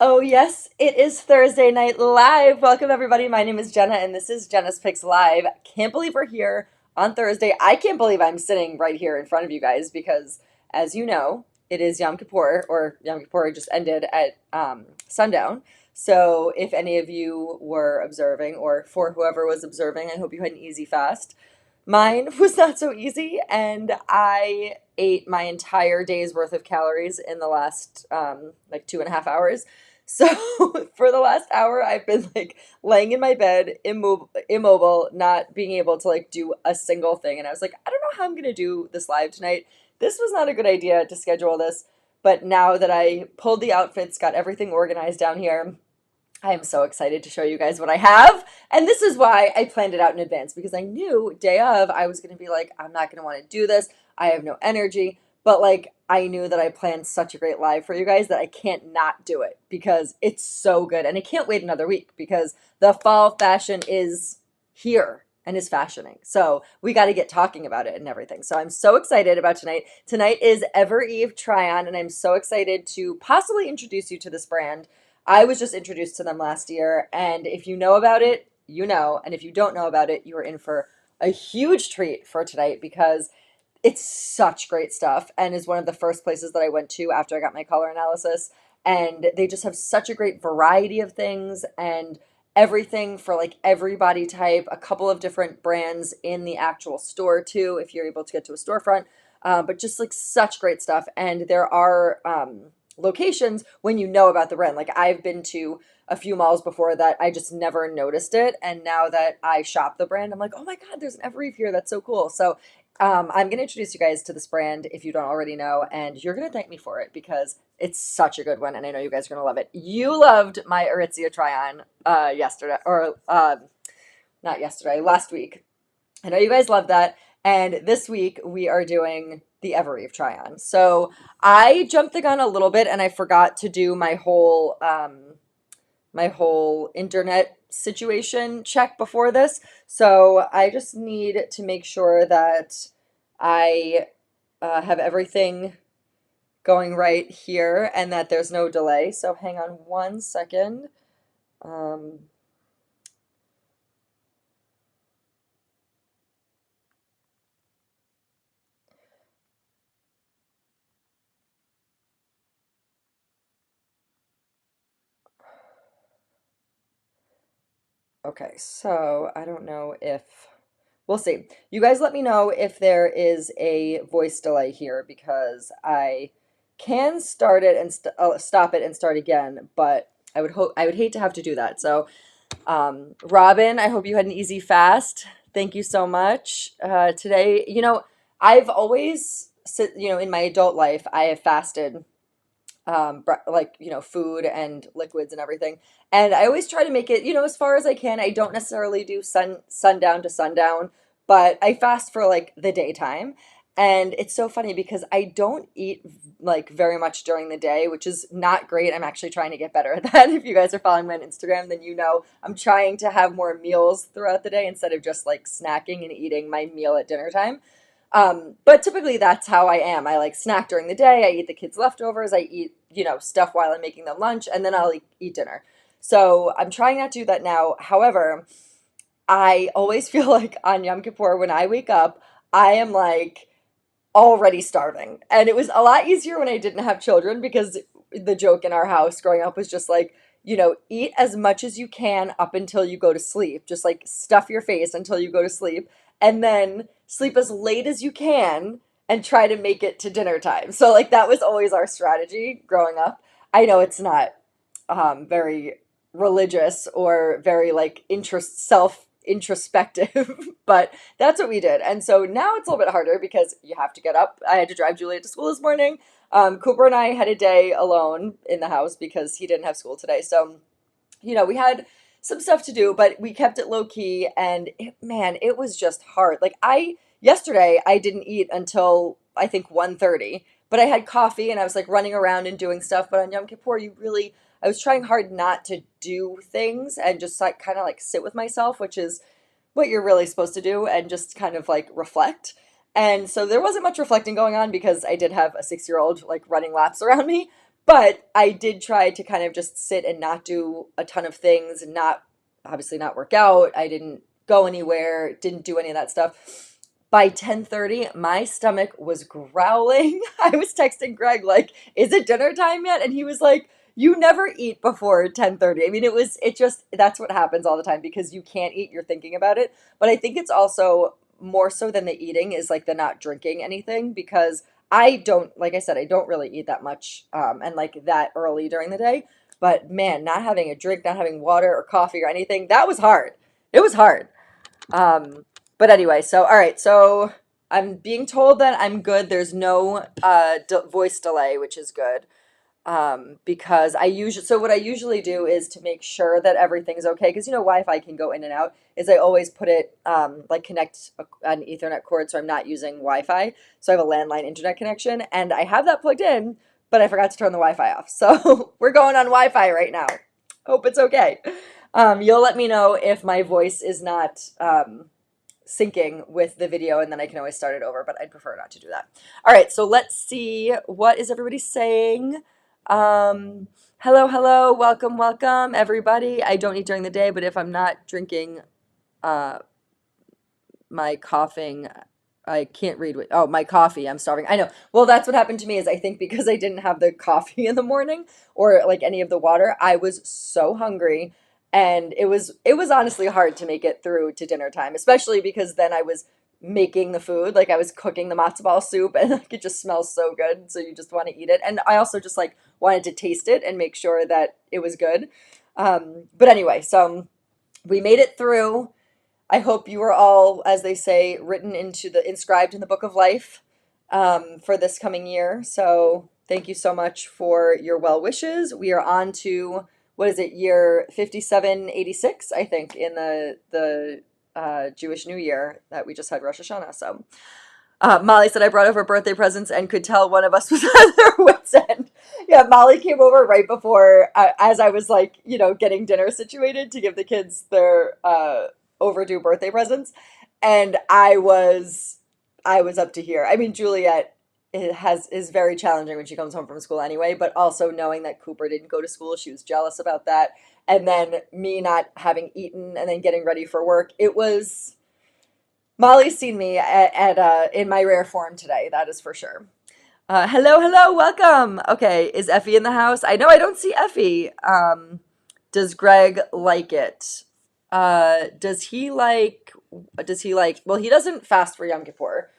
Oh, yes, it is Thursday Night Live. Welcome, everybody. My name is Jenna, and this is Jenna's Picks Live. Can't believe we're here on Thursday. I can't believe I'm sitting right here in front of you guys because, as you know, it is Yom Kippur, or Yom Kippur just ended at sundown. So, if any of you were observing, or for whoever was observing, I hope you had an easy fast. Mine was not so easy, and I ate my entire day's worth of calories in the last like 2.5 hours. So for the last hour, I've been like laying in my bed, immobile, not being able to like do a single thing. And I was like, I don't know how I'm gonna do this live tonight. This was not a good idea to schedule this, but now that I pulled the outfits, got everything organized down here, I am so excited to show you guys what I have. And this is why I planned it out in advance because I knew day of I was going to be like, I'm not going to want to do this. I have no energy. But like, I knew that I planned such a great live for you guys that I can't not do it because it's so good. And I can't wait another week because the fall fashion is here and is fashioning. So we got to get talking about it and everything. So I'm so excited about tonight. Tonight is Evereve Try-On, and I'm so excited to possibly introduce you to this brand. I was just introduced to them last year, and if you know about it, you know, and if you don't know about it, you are in for a huge treat for tonight because it's such great stuff and is one of the first places that I went to after I got my color analysis. And they just have such a great variety of things and everything for like every body type, a couple of different brands in the actual store too, if you're able to get to a storefront. But just like such great stuff. And there are locations when you know about the brand. Like I've been to a few malls before that I just never noticed it. And now that I shop the brand, I'm like, oh my God, there's an Evereve here. That's so cool. So I'm going to introduce you guys to this brand if you don't already know, and you're going to thank me for it because it's such a good one, and I know you guys are going to love it. You loved my Aritzia try-on yesterday, or not yesterday, last week. I know you guys love that. And this week we are doing the Evereve try-on. So I jumped the gun a little bit and I forgot to do my whole internet situation check before this. So I just need to make sure that I have everything going right here and that there's no delay. So hang on one second. Um, okay, so I don't know if we'll see. You guys let me know if there is a voice delay here because I can start it and stop it and start again, but I would hate to have to do that. So, Robin, I hope you had an easy fast. Thank you so much. Today, I've always in my adult life, I have fasted like food and liquids and everything, and I always try to make it as far as I can. I don't necessarily do sundown to sundown, but I fast for like the daytime. And it's so funny because I don't eat like very much during the day, which is not great. I'm actually trying to get better at that. If you guys are following me on Instagram, then I'm trying to have more meals throughout the day instead of just like snacking and eating my meal at dinner time. But typically that's how I am. I like snack during the day. I eat the kids' leftovers. I eat, stuff while I'm making them lunch, and then I'll eat dinner. So I'm trying not to do that now. However, I always feel like on Yom Kippur when I wake up, I am like already starving. And it was a lot easier when I didn't have children because the joke in our house growing up was just like, eat as much as you can up until you go to sleep. Just like stuff your face until you go to sleep, and then sleep as late as you can and try to make it to dinner time. So like that was always our strategy growing up. I know it's not very religious or very like self introspective, but that's what we did. And so now it's a little bit harder because you have to get up. I had to drive Julia to school this morning. Cooper and I had a day alone in the house because he didn't have school today. So, we had some stuff to do, but we kept it low key. And man, it was just hard. Like yesterday, I didn't eat until I think 1:30, but I had coffee and I was like running around and doing stuff. But on Yom Kippur, I was trying hard not to do things and just like kind of like sit with myself, which is what you're really supposed to do, and just kind of like reflect. And so there wasn't much reflecting going on because I did have a 6-year-old like running laps around me. But I did try to kind of just sit and not do a ton of things, and not obviously not work out. I didn't go anywhere, didn't do any of that stuff. By 10:30, my stomach was growling. I was texting Greg like, "Is it dinner time yet?" And he was like, "You never eat before 10:30." I mean, it just that's what happens all the time because you can't eat, you're thinking about it. But I think it's also more so than the eating is like the not drinking anything, because I don't, like I said, I don't really eat that much and like that early during the day. But man, not having a drink, not having water or coffee or anything, that was hard. It was hard. Um, but anyway, so all right, so I'm being told that I'm good. There's no voice delay, which is good. Because I usually, so what I usually do is to make sure that everything's okay, because you know Wi-Fi can go in and out, is I always put it like connect an Ethernet cord, so I'm not using Wi-Fi. So I have a landline internet connection, and I have that plugged in, but I forgot to turn the Wi-Fi off. So we're going on Wi-Fi right now. Hope it's okay. You'll let me know if my voice is not syncing with the video, and then I can always start it over, but I'd prefer not to do that. All right, so let's see, what is everybody saying? Hello, hello, welcome, welcome, everybody. I don't eat during the day, but if I'm not drinking uh, my coughing, I can't read what, oh, my coffee, I'm starving. I know. Well, that's what happened to me is I think because I didn't have the coffee in the morning or like any of the water, I was so hungry, and it was honestly hard to make it through to dinner time, especially because then I was making the food, like I was cooking the matzo ball soup, and like it just smells so good, so you just want to eat it. And I also just like wanted to taste it and make sure that it was good. But anyway, so we made it through. I hope you are all, as they say, written into the inscribed in the book of life for this coming year. So thank you so much for your well wishes. We are on to, what is it, year 5786, I think, in the Jewish New Year that we just had Rosh Hashanah. So Molly said I brought over birthday presents and could tell one of us was on their wits end. Yeah, Molly came over right before, as I was like, getting dinner situated to give the kids their overdue birthday presents, and I was up to here. I mean, Juliet is very challenging when she comes home from school anyway, but also knowing that Cooper didn't go to school, she was jealous about that, and then me not having eaten and then getting ready for work. It was Molly's seen me at in my rare form today, that is for sure. Hello, hello, welcome. Okay, is Effie in the house? I know I don't see Effie. Does Greg like it? Does he like, well, he doesn't fast for Yom Kippur.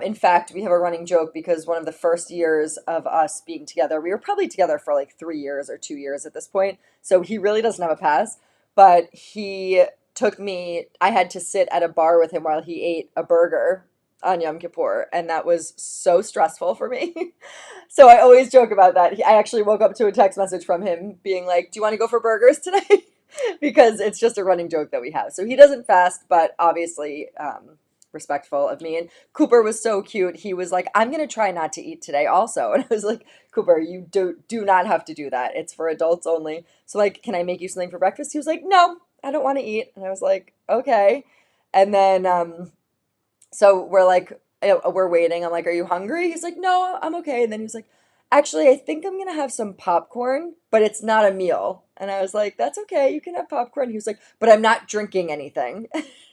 In fact, we have a running joke because one of the first years of us being together, we were probably together for like 3 years or 2 years at this point. So he really doesn't have a pass, but he took me, I had to sit at a bar with him while he ate a burger on Yom Kippur, and that was so stressful for me. So I always joke about that. I actually woke up to a text message from him being like, "Do you want to go for burgers today?" Because it's just a running joke that we have. So he doesn't fast, but obviously respectful of me. And Cooper was so cute. He was like, "I'm going to try not to eat today also." And I was like, "Cooper, you do not have to do that. It's for adults only. So like, can I make you something for breakfast?" He was like, "No, I don't want to eat." And I was like, "Okay." And then so we're like, we're waiting. I'm like, "Are you hungry?" He's like, "No, I'm okay." And then he was like, "Actually, I think I'm gonna have some popcorn, but it's not a meal." And I was like, "That's okay. You can have popcorn." He was like, "But I'm not drinking anything."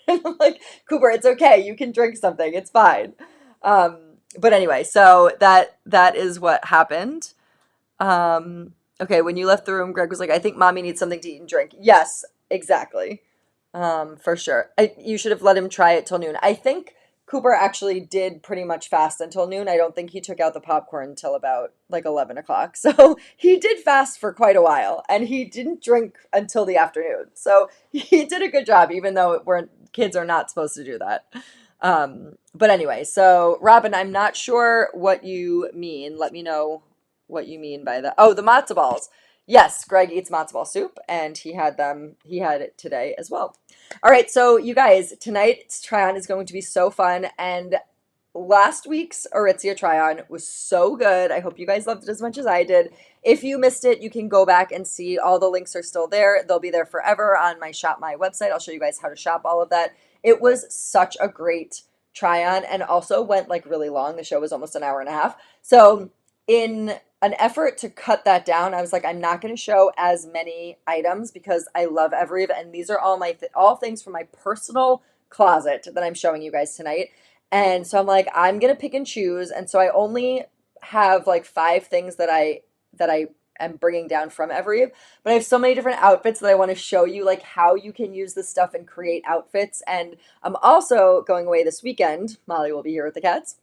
And I'm like, "Cooper, it's okay. You can drink something. It's fine." But anyway, so that is what happened. Okay, when you left the room, Greg was like, "I think mommy needs something to eat and drink." Yes, exactly. For sure. You should have let him try it till noon. I think Cooper actually did pretty much fast until noon. I don't think he took out the popcorn until about like 11 o'clock. So he did fast for quite a while, and he didn't drink until the afternoon. So he did a good job, even though kids are not supposed to do that. But anyway, so Robin, I'm not sure what you mean. Let me know what you mean by that. Oh, the matzo balls. Yes, Greg eats matzo ball soup, and he had it today as well. All right, so you guys, tonight's try-on is going to be so fun, and last week's Aritzia try-on was so good. I hope you guys loved it as much as I did. If you missed it, you can go back and see. All the links are still there. They'll be there forever on my Shop My website. I'll show you guys how to shop all of that. It was such a great try-on, and also went like really long. The show was almost an hour and a half. So in an effort to cut that down. I was like, I'm not going to show as many items because I love Evereve, and these are all my all things from my personal closet that I'm showing you guys tonight. And so I'm like, I'm going to pick and choose, and so I only have like 5 things that I am bringing down from Evereve, but I have so many different outfits that I want to show you, like how you can use this stuff and create outfits. And I'm also going away this weekend. Molly will be here with the cats,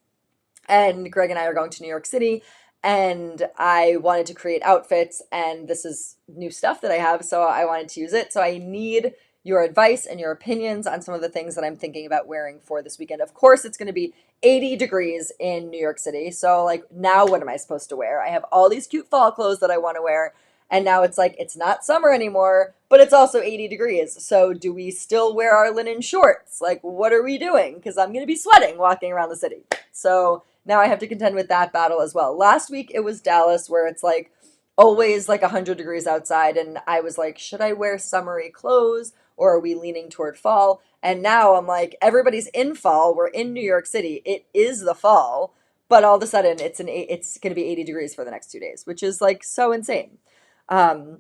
and Greg and I are going to New York City, and I wanted to create outfits, and this is new stuff that I have, so I wanted to use it. So I need your advice and your opinions on some of the things that I'm thinking about wearing for this weekend. Of course, it's going to be 80 degrees in New York City. So like, now what am I supposed to wear? I have all these cute fall clothes that I want to wear, and now it's like, it's not summer anymore, but it's also 80 degrees. So do we still wear our linen shorts? Like, what are we doing? Because I'm going to be sweating walking around the city. So now I have to contend with that battle as well. Last week it was Dallas, where it's like always like 100 degrees outside, and I was like, should I wear summery clothes, or are we leaning toward fall? And now I'm like, everybody's in fall. We're in New York City. It is the fall, but all of a sudden it's going to be 80 degrees for the next 2 days, which is like so insane. Um,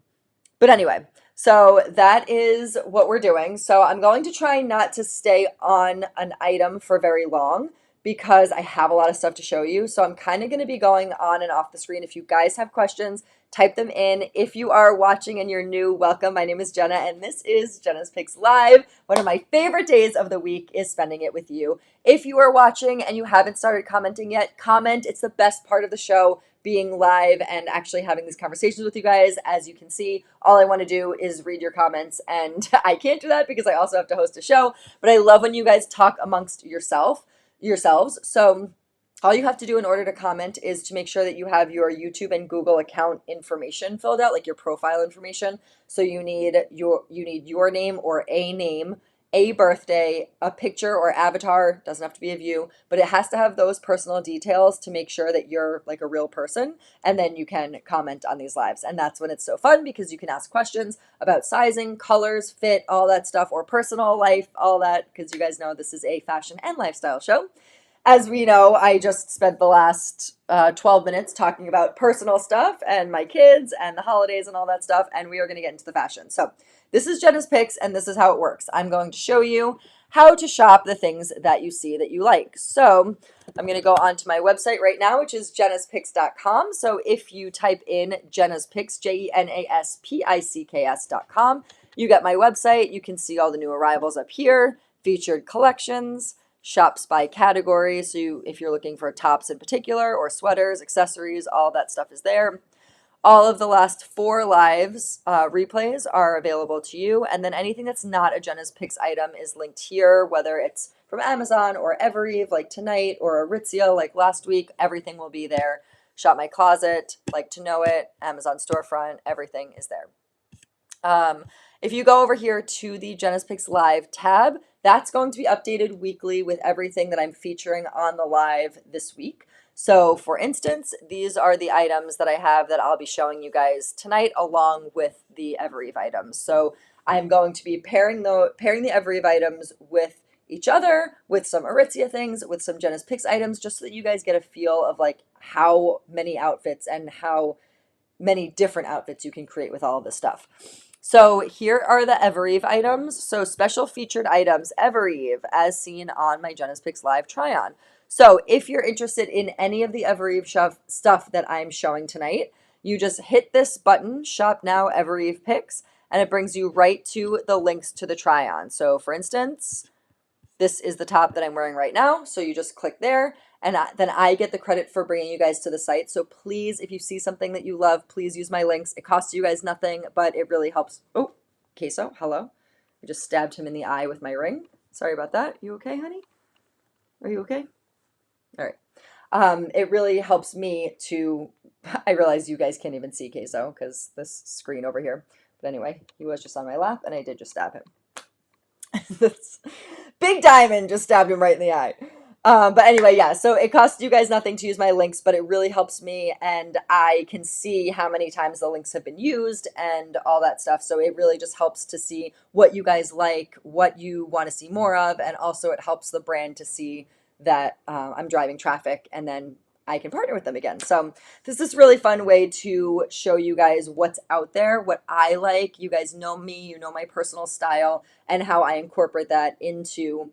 but anyway, so that is what we're doing. So I'm going to try not to stay on an item for very long because I have a lot of stuff to show you. So I'm kind of going to be going on and off the screen. If you guys have questions, type them in. If you are watching and you're new, welcome. My name is Jenna, and this is Jenna's Picks Live. One of my favorite days of the week is spending it with you. If you are watching and you haven't started commenting yet, comment. It's the best part of the show, being live and actually having these conversations with you guys. As you can see, all I want to do is read your comments, and I can't do that because I also have to host a show, but I love when you guys talk amongst yourselves. So all you have to do in order to comment is to make sure that you have your YouTube and Google account information filled out, like your profile information. So you need your name or a name, a birthday, a picture or avatar, doesn't have to be of you, but it has to have those personal details to make sure that you're like a real person, and then you can comment on these lives. And that's when it's so fun, because you can ask questions about sizing, colors, fit, all that stuff, or personal life, all that, because you guys know this is a fashion and lifestyle show. As we know, I just spent the last 12 minutes talking about personal stuff and my kids and the holidays and all that stuff, and we are going to get into the fashion. So this is Jenna's Picks, and this is how it works. I'm going to show you how to shop the things that you see that you like. So I'm going to go onto my website right now, which is jenaspicks.com. So if you type in Jenna's Picks, JENA'S PICKS.com, you get my website. You can see all the new arrivals up here, featured collections, shops by category. So if you're looking for tops in particular, or sweaters, accessories, all that stuff is there. All of the last 4 lives replays are available to you. And then anything that's not a Jenna's Picks item is linked here, whether it's from Amazon or Evereve like tonight, or Aritzia like last week. Everything will be there. Shop My Closet, Like to Know It, Amazon storefront, everything is there. If you go over here to the Jenna's Picks Live tab, that's going to be updated weekly with everything that I'm featuring on the live this week. So for instance, these are the items that I have that I'll be showing you guys tonight, along with the Evereve items. So I'm going to be pairing the Evereve items with each other, with some Aritzia things, with some Jenna's Picks items, just so that you guys get a feel of like how many outfits and how many different outfits you can create with all of this stuff. So here are the Evereve items. So special featured items, Evereve, as seen on my Jenna's Picks Live try-on. So if you're interested in any of the Evereve stuff that I'm showing tonight, you just hit this button, Shop Now Evereve Picks, and it brings you right to the links to the try-on. So for instance, this is the top that I'm wearing right now. So you just click there, and then I get the credit for bringing you guys to the site. So please, if you see something that you love, please use my links. It costs you guys nothing, but it really helps. Oh, Queso, hello. I just stabbed him in the eye with my ring. Sorry about that. You okay, honey? Are you okay? All right. It really helps me to, I realize you guys can't even see Queso because this screen over here. But anyway, he was just on my lap, and I did just stab him. This big diamond just stabbed him right in the eye. But anyway, yeah, so it costs you guys nothing to use my links, but it really helps me, and I can see how many times the links have been used and all that stuff. So it really just helps to see what you guys like, what you want to see more of, and also it helps the brand to see that I'm driving traffic, and then I can partner with them again. So this is a really fun way to show you guys what's out there, what I like. You guys know me, you know my personal style, and how I incorporate that into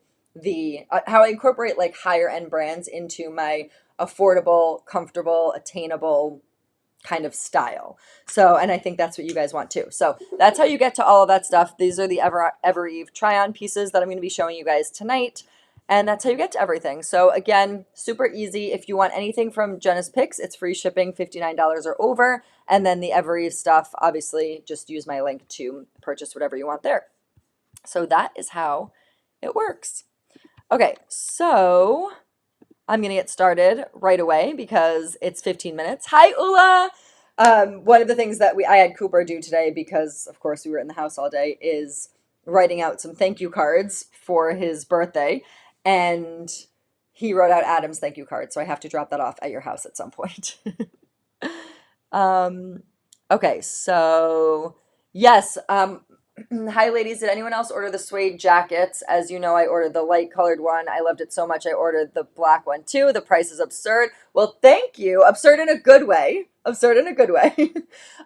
how I incorporate like higher end brands into my affordable, comfortable, attainable kind of style. So, and I think that's what you guys want too. So that's how you get to all of that stuff. These are the Evereve Try-On pieces that I'm going to be showing you guys tonight. And that's how you get to everything. So again, super easy. If you want anything from JENA'S Picks, it's free shipping, $59 or over. And then the Evereve stuff, obviously, just use my link to purchase whatever you want there. So that is how it works. Okay, so I'm going to get started right away because it's 15 minutes. Hi, Ula! One of the things that I had Cooper do today, because of course we were in the house all day, is writing out some thank you cards for his birthday. And he wrote out Adam's thank you card. So I have to drop that off at your house at some point. Okay, so yes. Hi, ladies. Did anyone else order the suede jackets? As you know, I ordered the light colored one. I loved it so much. I ordered the black one too. The price is absurd. Well, thank you. Absurd in a good way. Absurd in a good way.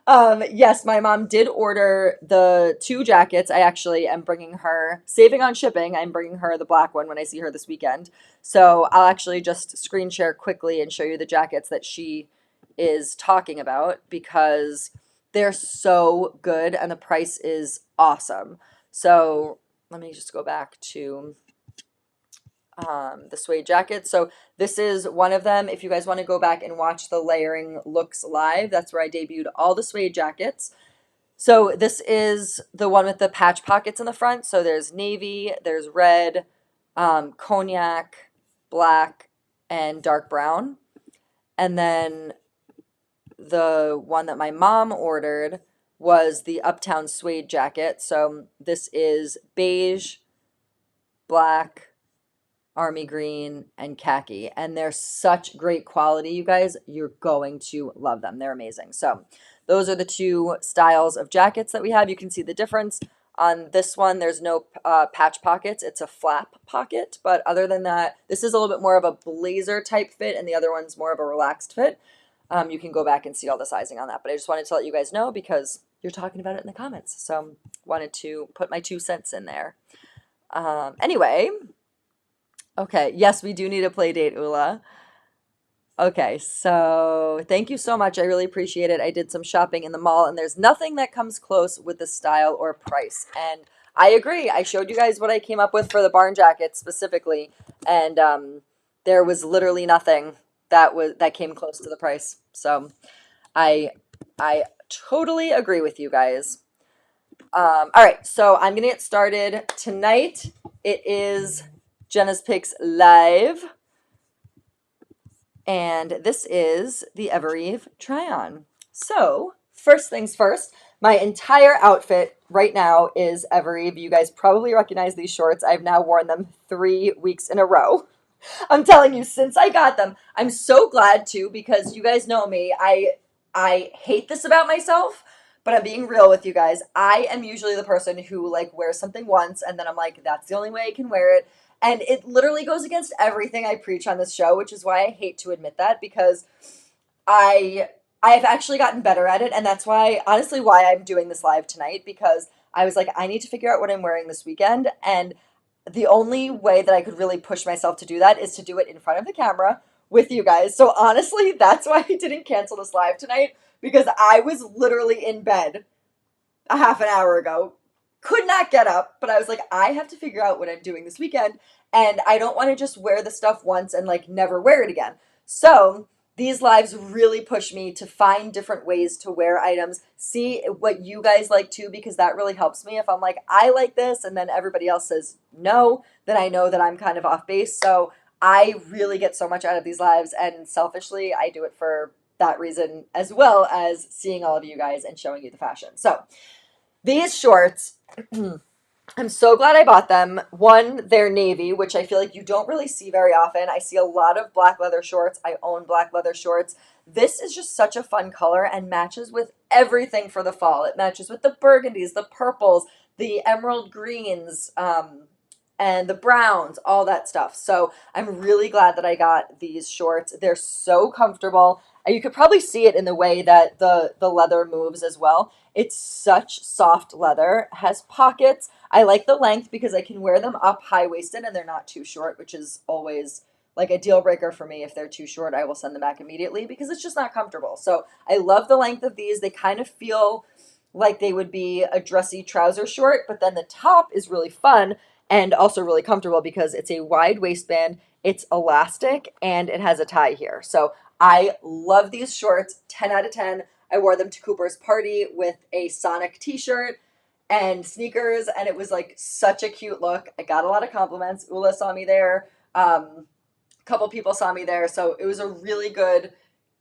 Yes, my mom did order the 2 jackets. I actually am bringing her, saving on shipping, I'm bringing her the black one when I see her this weekend. So I'll actually just screen share quickly and show you the jackets that she is talking about because they're so good and the price is awesome. So let me just go back to the suede jacket. So this is one of them. If you guys want to go back and watch the Layering Looks live, that's where I debuted all the suede jackets. So this is the one with the patch pockets in the front. So there's navy, there's red, cognac, black, and dark brown. And then the one that my mom ordered was the Uptown suede jacket. So this is beige, black, army green, and khaki. And they're such great quality, you guys. You're going to love them. They're amazing. So those are the 2 styles of jackets that we have. You can see the difference. On this one, there's no patch pockets. It's a flap pocket. But other than that, this is a little bit more of a blazer type fit, and the other one's more of a relaxed fit. You can go back and see all the sizing on that. But I just wanted to let you guys know because you're talking about it in the comments. So wanted to put my 2 cents in there. Anyway, okay. Yes, we do need a play date, Ula. Okay, so thank you so much. I really appreciate it. I did some shopping in the mall, and there's nothing that comes close with the style or price. And I agree. I showed you guys what I came up with for the barn jacket specifically, and there was literally nothing that came close to the price. So I totally agree with you guys. All right, so I'm gonna get started tonight. It is JENA'S Picks Live. And this is the Evereve Try-On. So, first things first, my entire outfit right now is Evereve. You guys probably recognize these shorts. I've now worn them 3 weeks in a row. I'm telling you, since I got them, I'm so glad too, because you guys know me. I hate this about myself, but I'm being real with you guys. I am usually the person who like wears something once and then I'm like, that's the only way I can wear it. And it literally goes against everything I preach on this show, which is why I hate to admit that, because I've actually gotten better at it, and that's why, honestly, why I'm doing this live tonight, because I was like, I need to figure out what I'm wearing this weekend, and the only way that I could really push myself to do that is to do it in front of the camera with you guys. So honestly, that's why I didn't cancel this live tonight, because I was literally in bed a half an hour ago, could not get up, but I was like, I have to figure out what I'm doing this weekend, and I don't want to just wear the stuff once and like never wear it again. So these lives really push me to find different ways to wear items, see what you guys like too, because that really helps me. If I'm like, I like this, and then everybody else says no, then I know that I'm kind of off base. So I really get so much out of these lives, and selfishly, I do it for that reason, as well as seeing all of you guys and showing you the fashion. So these shorts, I'm so glad I bought them. One, they're navy, which I feel like you don't really see very often. I see a lot of black leather shorts. I own black leather shorts. This is just such a fun color and matches with everything for the fall. It matches with the burgundies, the purples, the emerald greens, and the browns, all that stuff. So I'm really glad that I got these shorts. They're so comfortable. And you could probably see it in the way that the leather moves as well. It's such soft leather, has pockets. I like the length because I can wear them up high-waisted and they're not too short, which is always like a deal breaker for me. If they're too short, I will send them back immediately because it's just not comfortable. So I love the length of these. They kind of feel like they would be a dressy trouser short, but then the top is really fun and also really comfortable because it's a wide waistband, it's elastic, and it has a tie here. So I love these shorts, 10 out of 10. I wore them to Cooper's party with a Sonic t-shirt and sneakers, and it was like such a cute look. I got a lot of compliments. Ula saw me there. A couple people saw me there. So it was a really good,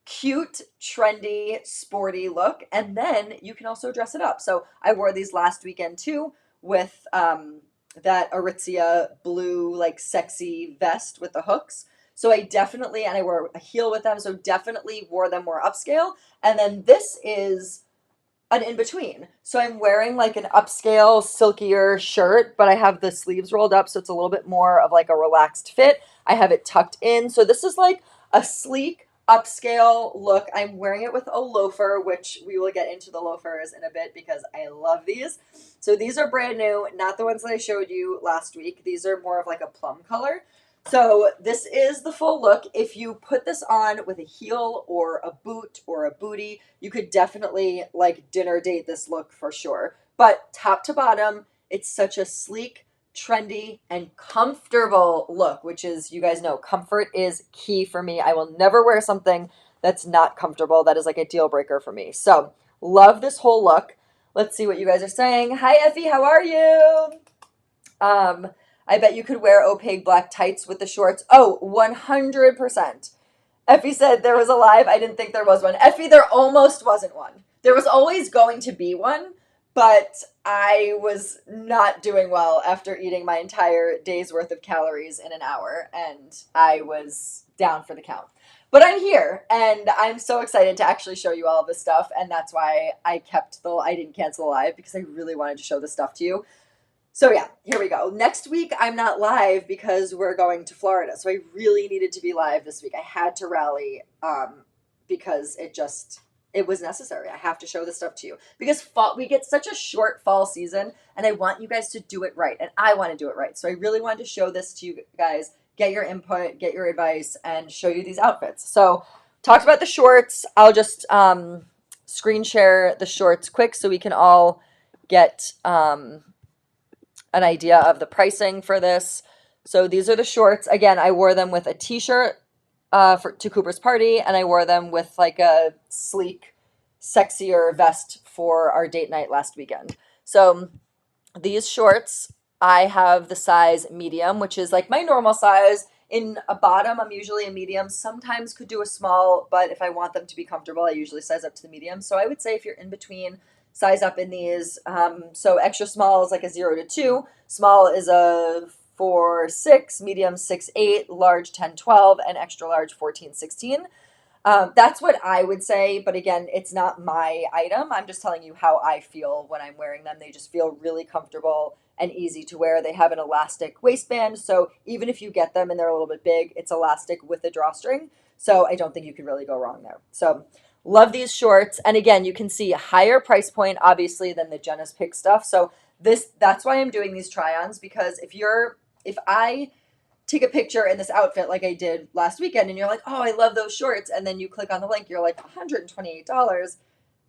cute, trendy, sporty look. And then you can also dress it up. So I wore these last weekend too with that Aritzia blue, like sexy vest with the hooks. So I definitely, and I wore a heel with them, so definitely wore them more upscale. And then this is an in between. So I'm wearing like an upscale, silkier shirt, but I have the sleeves rolled up, so it's a little bit more of like a relaxed fit. I have it tucked in. So this is like a sleek, upscale look. I'm wearing it with a loafer, which we will get into the loafers in a bit because I love these. So these are brand new, not the ones that I showed you last week. These are more of like a plum color. So this is the full look. If you put this on with a heel or a boot or a bootie, you could definitely like dinner date this look for sure. But top to bottom, it's such a sleek, trendy, and comfortable look, which is, you guys know, comfort is key for me. I will never wear something that's not comfortable. That is like a deal breaker for me. So love this whole look. Let's see what you guys are saying. Hi, Effie. How are you? I bet you could wear opaque black tights with the shorts. Oh, 100%. Effie said there was a live. I didn't think there was one. Effie, there almost wasn't one. There was always going to be one, but I was not doing well after eating my entire day's worth of calories in an hour, and I was down for the count. But I'm here, and I'm so excited to actually show you all of this stuff, and that's why I didn't cancel the live, because I really wanted to show this stuff to you. So yeah, here we go. Next week, I'm not live because we're going to Florida. So I really needed to be live this week. I had to rally because it was necessary. I have to show this stuff to you because we get such a short fall season, and I want you guys to do it right, and I want to do it right. So I really wanted to show this to you guys, get your input, get your advice, and show you these outfits. So talked about the shorts. I'll just screen share the shorts quick so we can all get an idea of the pricing for this. So these are the shorts. Again, I wore them with a t-shirt to Cooper's party, and I wore them with like a sleek, sexier vest for our date night last weekend. So these shorts, I have the size medium, which is like my normal size. In a bottom, I'm usually a medium. Sometimes could do a small, but if I want them to be comfortable, I usually size up to the medium. So I would say if you're in between, size up in these. So extra small is like a 0 to 2. Small is a 4, 6, medium 6, 8, large 10, 12, and extra large 14, 16. That's what I would say. But again, it's not my item. I'm just telling you how I feel when I'm wearing them. They just feel really comfortable and easy to wear. They have an elastic waistband. So even if you get them and they're a little bit big, it's elastic with a drawstring. So I don't think you could really go wrong there. So love these shorts. And again, you can see a higher price point, obviously, than the JENA'S PICKS stuff. So that's why I'm doing these try-ons, because if I take a picture in this outfit like I did last weekend and you're like, oh, I love those shorts, and then you click on the link, you're like, $128.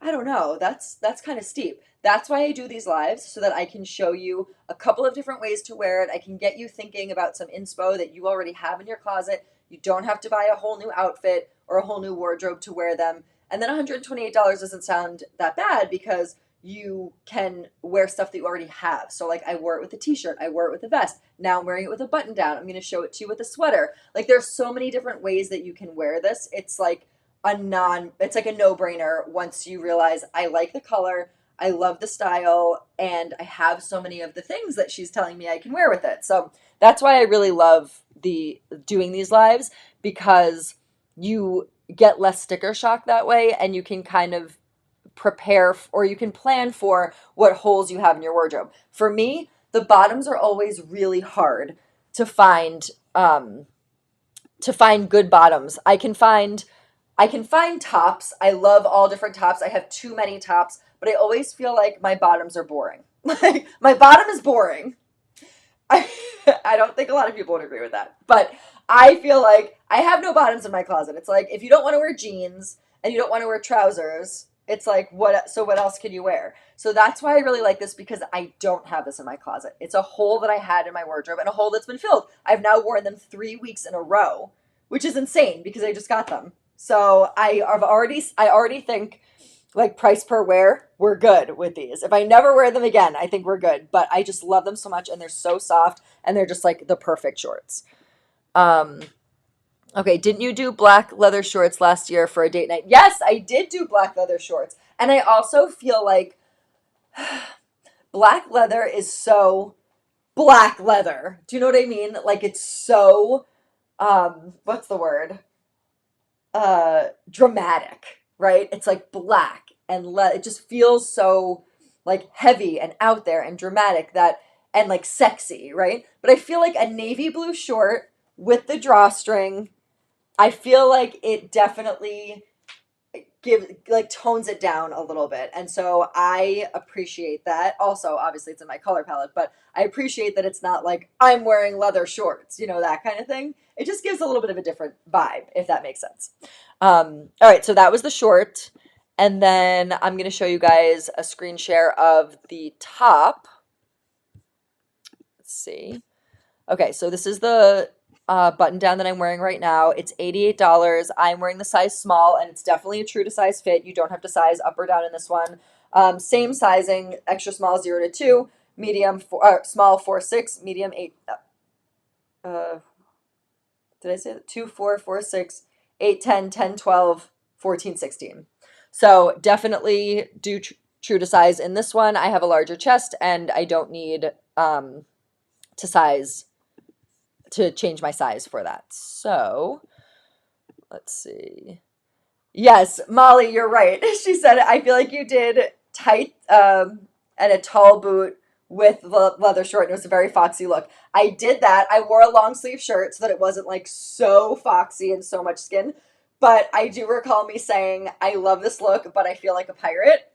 I don't know. That's kind of steep. That's why I do these lives, so that I can show you a couple of different ways to wear it. I can get you thinking about some inspo that you already have in your closet. You don't have to buy a whole new outfit or a whole new wardrobe to wear them. And then $128 doesn't sound that bad because you can wear stuff that you already have. So like I wore it with a t-shirt, I wore it with a vest. Now I'm wearing it with a button down. I'm going to show it to you with a sweater. Like there's so many different ways that you can wear this. It's like it's like a no-brainer once you realize I like the color, I love the style, and I have so many of the things that she's telling me I can wear with it. So that's why I really love doing these lives, because you get less sticker shock that way, and you can kind of prepare or you can plan for what holes you have in your wardrobe. For me, the bottoms are always really hard to find good bottoms. I can find tops. I love all different tops. I have too many tops, but I always feel like my bottoms are boring. Like my bottom is boring. I, I don't think a lot of people would agree with that, but I feel like I have no bottoms in my closet. It's like if you don't want to wear jeans and you don't want to wear trousers, it's like what else can you wear? So that's why I really like this because I don't have this in my closet. It's a hole that I had in my wardrobe and a hole that's been filled. I've now worn them 3 weeks in a row, which is insane because I just got them. So I already think like price per wear, we're good with these. If I never wear them again, I think we're good. But I just love them so much and they're so soft and they're just like the perfect shorts. Um, okay, didn't you do black leather shorts last year for a date night? Yes, I did do black leather shorts. And I also feel like black leather is so black leather. Do you know what I mean? Like it's so what's the word? Dramatic, right? It's like black and it just feels so like heavy and out there and dramatic that and like sexy, right? But I feel like a navy blue short with the drawstring, I feel like it definitely give like tones it down a little bit. And so I appreciate that. Also, obviously it's in my color palette, but I appreciate that it's not like I'm wearing leather shorts, you know, that kind of thing. It just gives a little bit of a different vibe, if that makes sense. All right, so that was the short. And then I'm going to show you guys a screen share of the top. Let's see. Okay, so this is the button down that I'm wearing right now. It's $88. I'm wearing the size small, and it's definitely a true to size fit. You don't have to size up or down in this one. Same sizing, extra small 0 to 2, medium small 4-6, medium 8. Did I say that? 2, 4, 4, 6, 8, 10, 10, 12, 14, 16. So definitely do true to size in this one. I have a larger chest, and I don't need to change my size for that. So let's see. Yes, Molly, you're right. She said, I feel like you did tight and a tall boot with leather short. And it was a very foxy look. I did that. I wore a long sleeve shirt so that it wasn't like so foxy and so much skin. But I do recall me saying, I love this look, but I feel like a pirate.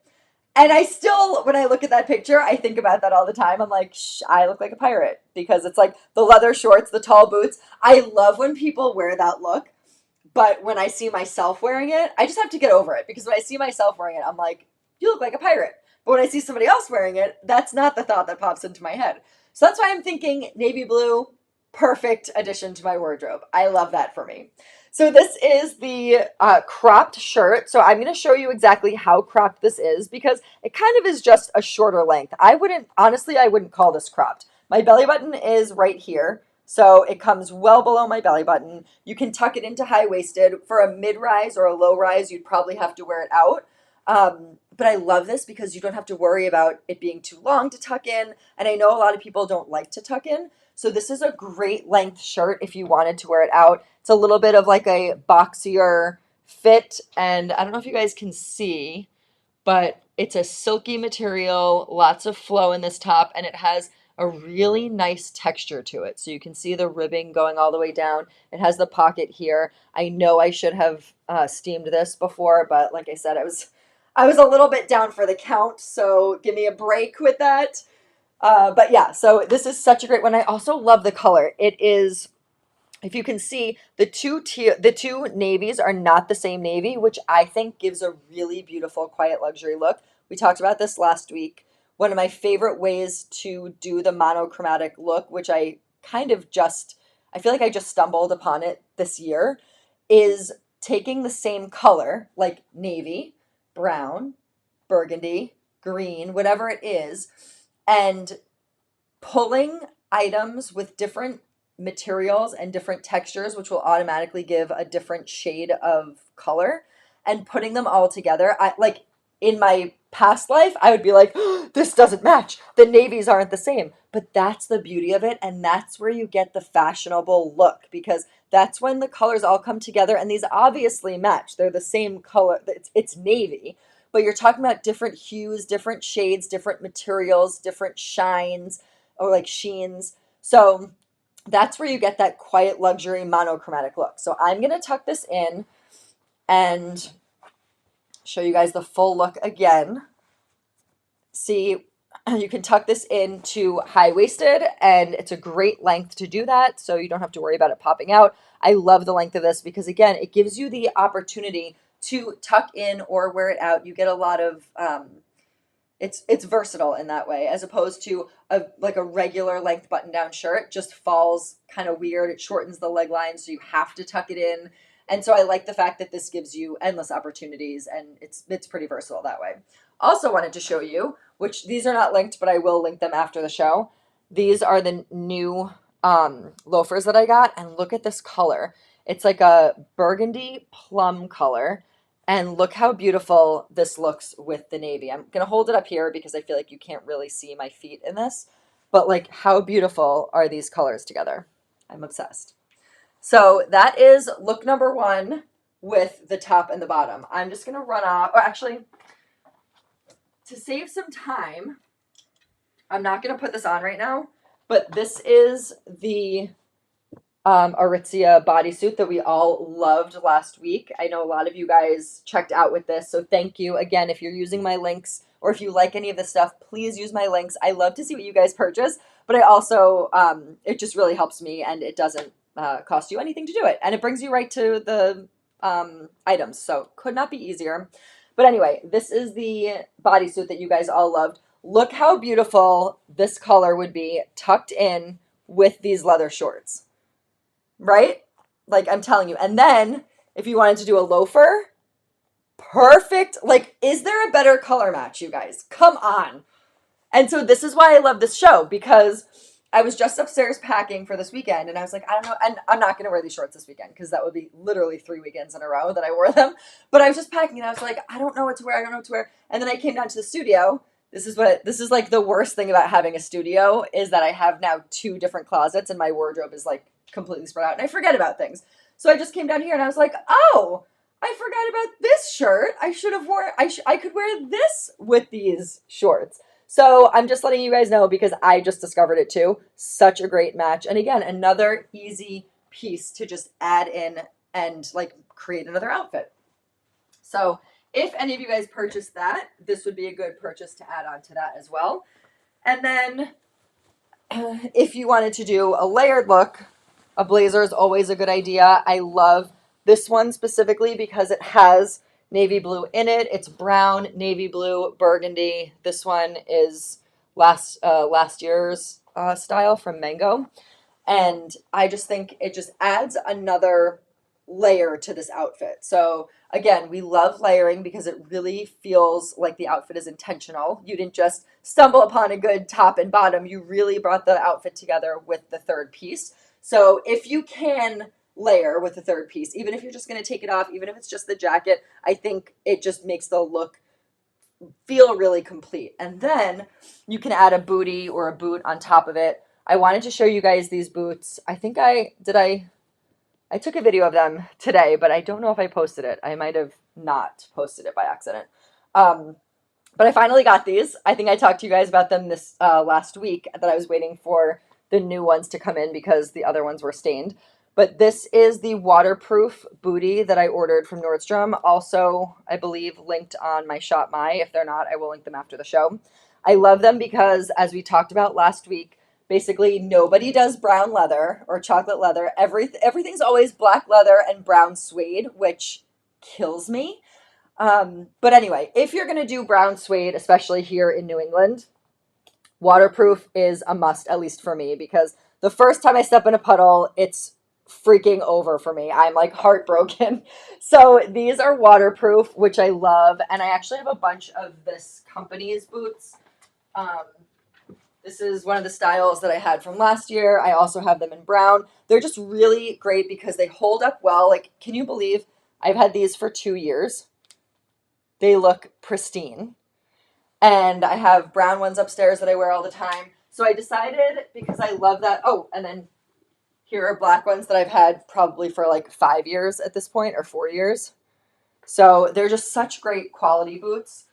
And I still, when I look at that picture, I think about that all the time. I'm like, I look like a pirate because it's like the leather shorts, the tall boots. I love when people wear that look. But when I see myself wearing it, I just have to get over it because when I see myself wearing it, I'm like, you look like a pirate. But when I see somebody else wearing it, that's not the thought that pops into my head. So that's why I'm thinking navy blue, perfect addition to my wardrobe. I love that for me. So this is the cropped shirt. So I'm going to show you exactly how cropped this is because it kind of is just a shorter length. Honestly, I wouldn't call this cropped. My belly button is right here. So it comes well below my belly button. You can tuck it into high-waisted. For a mid-rise or a low-rise, you'd probably have to wear it out. But I love this because you don't have to worry about it being too long to tuck in. And I know a lot of people don't like to tuck in. So this is a great length shirt if you wanted to wear it out. It's a little bit of like a boxier fit. And I don't know if you guys can see, but it's a silky material, lots of flow in this top, and it has a really nice texture to it. So you can see the ribbing going all the way down. It has the pocket here. I know I should have steamed this before, but like I said, I was a little bit down for the count, so give me a break with that. But yeah, so this is such a great one. I also love the color. It is, if you can see, the two navies are not the same navy, which I think gives a really beautiful quiet luxury look. We talked about this last week. One of my favorite ways to do the monochromatic look, which I feel like I just stumbled upon it this year, is taking the same color, like navy, brown, burgundy, green, whatever it is, and pulling items with different materials and different textures, which will automatically give a different shade of color, and putting them all together. I like in my past life, I would be like, oh, this doesn't match. The navies aren't the same. But that's the beauty of it. And that's where you get the fashionable look because that's when the colors all come together and these obviously match. They're the same color. It's navy, but you're talking about different hues, different shades, different materials, different shines, or like sheens. So that's where you get that quiet luxury monochromatic look. So I'm going to tuck this in and show you guys the full look again. See, you can tuck this into high-waisted, and it's a great length to do that, so you don't have to worry about it popping out. I love the length of this because, again, it gives you the opportunity to tuck in or wear it out. You get a lot of it's versatile in that way, as opposed to like a regular length button-down shirt just falls kind of weird. It shortens the leg line, so you have to tuck it in. And so I like the fact that this gives you endless opportunities, and it's pretty versatile that way. Also wanted to show you, which these are not linked, but I will link them after the show. These are the new loafers that I got, and look at this color. It's like a burgundy plum color. And look how beautiful this looks with the navy. I'm going to hold it up here because I feel like you can't really see my feet in this. But like, how beautiful are these colors together? I'm obsessed. So that is look number one with the top and the bottom. I'm just going to run off, or actually, to save some time, I'm not going to put this on right now. But this is the Aritzia bodysuit that we all loved last week. I know a lot of you guys checked out with this, so thank you. Again, if you're using my links or if you like any of this stuff, please use my links. I love to see what you guys purchase, but I also, it just really helps me, and it doesn't cost you anything to do it. And it brings you right to the items, so could not be easier. But anyway, this is the bodysuit that you guys all loved. Look how beautiful this color would be tucked in with these leather shorts. Right? Like, I'm telling you. And then if you wanted to do a loafer, perfect. Like, is there a better color match, you guys? Come on. And so this is why I love this show, because I was just upstairs packing for this weekend, and I was like, I don't know. And I'm not going to wear these shorts this weekend because that would be literally 3 weekends in a row that I wore them. But I was just packing, and I was like, I don't know what to wear. I don't know what to wear. And then I came down to the studio. This is like the worst thing about having a studio, is that I have now 2 different closets, and my wardrobe is like completely spread out, and I forget about things. So I just came down here and I was like, oh, I forgot about this shirt. I could wear this with these shorts. So I'm just letting you guys know because I just discovered it too. Such a great match. And again, another easy piece to just add in and like create another outfit. So if any of you guys purchased that, this would be a good purchase to add on to that as well. And then if you wanted to do a layered look, a blazer is always a good idea. I love this one specifically because it has navy blue in it. It's brown, navy blue, burgundy. This one is last year's style from Mango. And I just think it just adds another layer to this outfit. So again, we love layering because it really feels like the outfit is intentional. You didn't just stumble upon a good top and bottom. You really brought the outfit together with the third piece. So if you can layer with the third piece, even if you're just going to take it off, even if it's just the jacket, I think it just makes the look feel really complete. And then you can add a bootie or a boot on top of it. I wanted to show you guys these boots. I think I took a video of them today, but I don't know if I posted it. I might have not posted it by accident. But I finally got these. I think I talked to you guys about them this last week, that I was waiting for the new ones to come in because the other ones were stained. But this is the waterproof bootie that I ordered from Nordstrom. Also, I believe linked on my Shop My. If they're not, I will link them after the show. I love them because, as we talked about last week, basically nobody does brown leather or chocolate leather. Everything's always black leather and brown suede, which kills me. But anyway, if you're going to do brown suede, especially here in New England, waterproof is a must, at least for me, because the first time I step in a puddle, it's freaking over for me. I'm like heartbroken. So these are waterproof, which I love. And I actually have a bunch of this company's boots. This is one of the styles that I had from last year. I also have them in brown. They're just really great because they hold up well. Like, can you believe I've had these for 2 years? They look pristine. And I have brown ones upstairs that I wear all the time. So I decided, because I love that. Oh, and then here are black ones that I've had probably for like 5 years at this point, or 4 years. So they're just such great quality boots.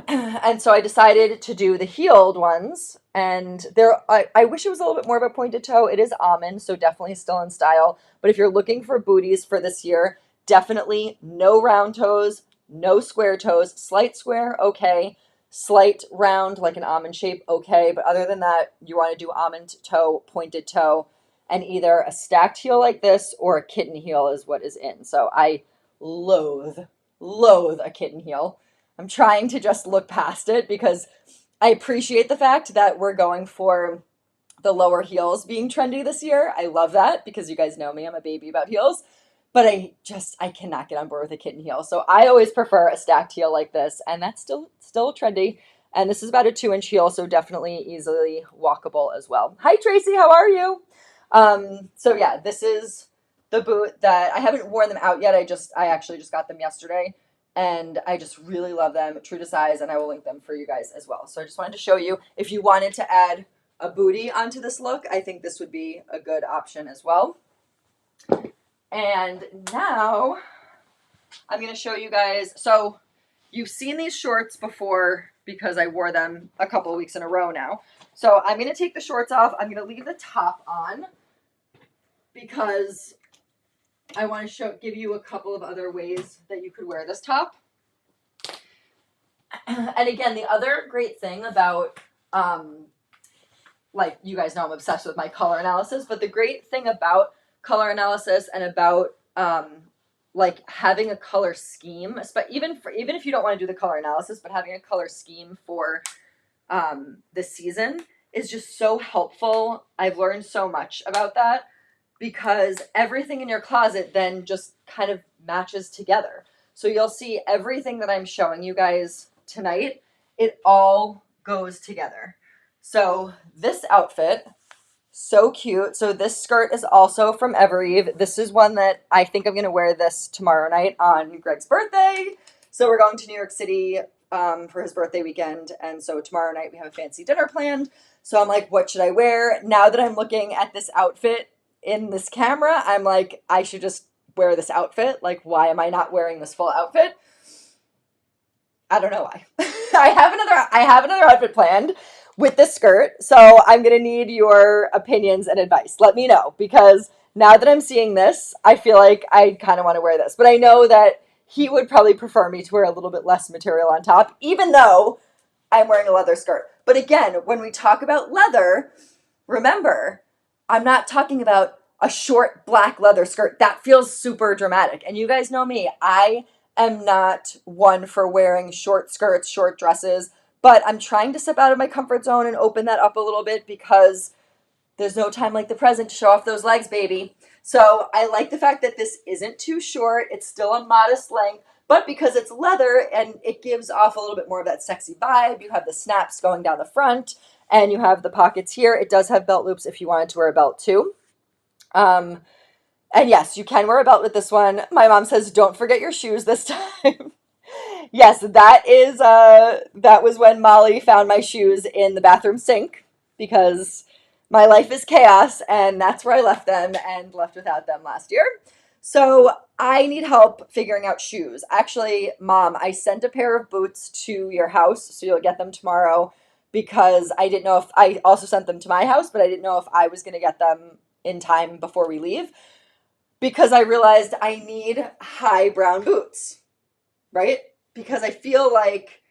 And so I decided to do the heeled ones. And I wish it was a little bit more of a pointed toe. It is almond, so definitely still in style. But if you're looking for booties for this year, definitely no round toes, no square toes. Slight square, okay. Slight round, like an almond shape, okay. But other than that, you want to do almond toe, pointed toe, and either a stacked heel like this or a kitten heel is what is in. So I loathe, loathe a kitten heel. I'm trying to just look past it because I appreciate the fact that we're going for the lower heels being trendy this year. I love that because you guys know me, I'm a baby about heels. But I cannot get on board with a kitten heel. So I always prefer a stacked heel like this, and that's still trendy. And this is about a 2-inch heel, so definitely easily walkable as well. Hi Tracy, how are you? So yeah, this is the boot that I haven't worn them out yet. I actually just got them yesterday, and I just really love them, true to size, and I will link them for you guys as well. So I just wanted to show you, if you wanted to add a booty onto this look, I think this would be a good option as well. And now I'm going to show you guys. So you've seen these shorts before because I wore them a couple of weeks in a row now. So I'm going to take the shorts off. I'm going to leave the top on because I want to give you a couple of other ways that you could wear this top. And again, the other great thing about, like you guys know I'm obsessed with my color analysis, but the great thing about color analysis and about like having a color scheme, even if you don't want to do the color analysis, but having a color scheme for the season is just so helpful. I've learned so much about that because everything in your closet then just kind of matches together. So you'll see everything that I'm showing you guys tonight, it all goes together. So this outfit, so cute. So this skirt is also from Evereve. This is one that I think I'm going to wear this tomorrow night on Greg's birthday. So we're going to New York City for his birthday weekend. And so tomorrow night we have a fancy dinner planned. So I'm like, what should I wear? Now that I'm looking at this outfit in this camera, I'm like, I should just wear this outfit. Like, why am I not wearing this full outfit? I don't know why. I have another outfit planned with this skirt. So I'm going to need your opinions and advice. Let me know, because now that I'm seeing this, I feel like I kind of want to wear this. But I know that he would probably prefer me to wear a little bit less material on top, even though I'm wearing a leather skirt. But again, when we talk about leather, remember, I'm not talking about a short black leather skirt. That feels super dramatic. And you guys know me. I am not one for wearing short skirts, short dresses, but I'm trying to step out of my comfort zone and open that up a little bit because there's no time like the present to show off those legs, baby. So I like the fact that this isn't too short. It's still a modest length, but because it's leather and it gives off a little bit more of that sexy vibe, you have the snaps going down the front and you have the pockets here. It does have belt loops if you wanted to wear a belt too. And yes, you can wear a belt with this one. My mom says, don't forget your shoes this time. Yes, that was when Molly found my shoes in the bathroom sink because my life is chaos and that's where I left them and left without them last year. So I need help figuring out shoes. Actually, Mom, I sent a pair of boots to your house, so you'll get them tomorrow because I didn't know if I also sent them to my house, but I didn't know if I was going to get them in time before we leave because I realized I need high brown boots, right? Because I feel like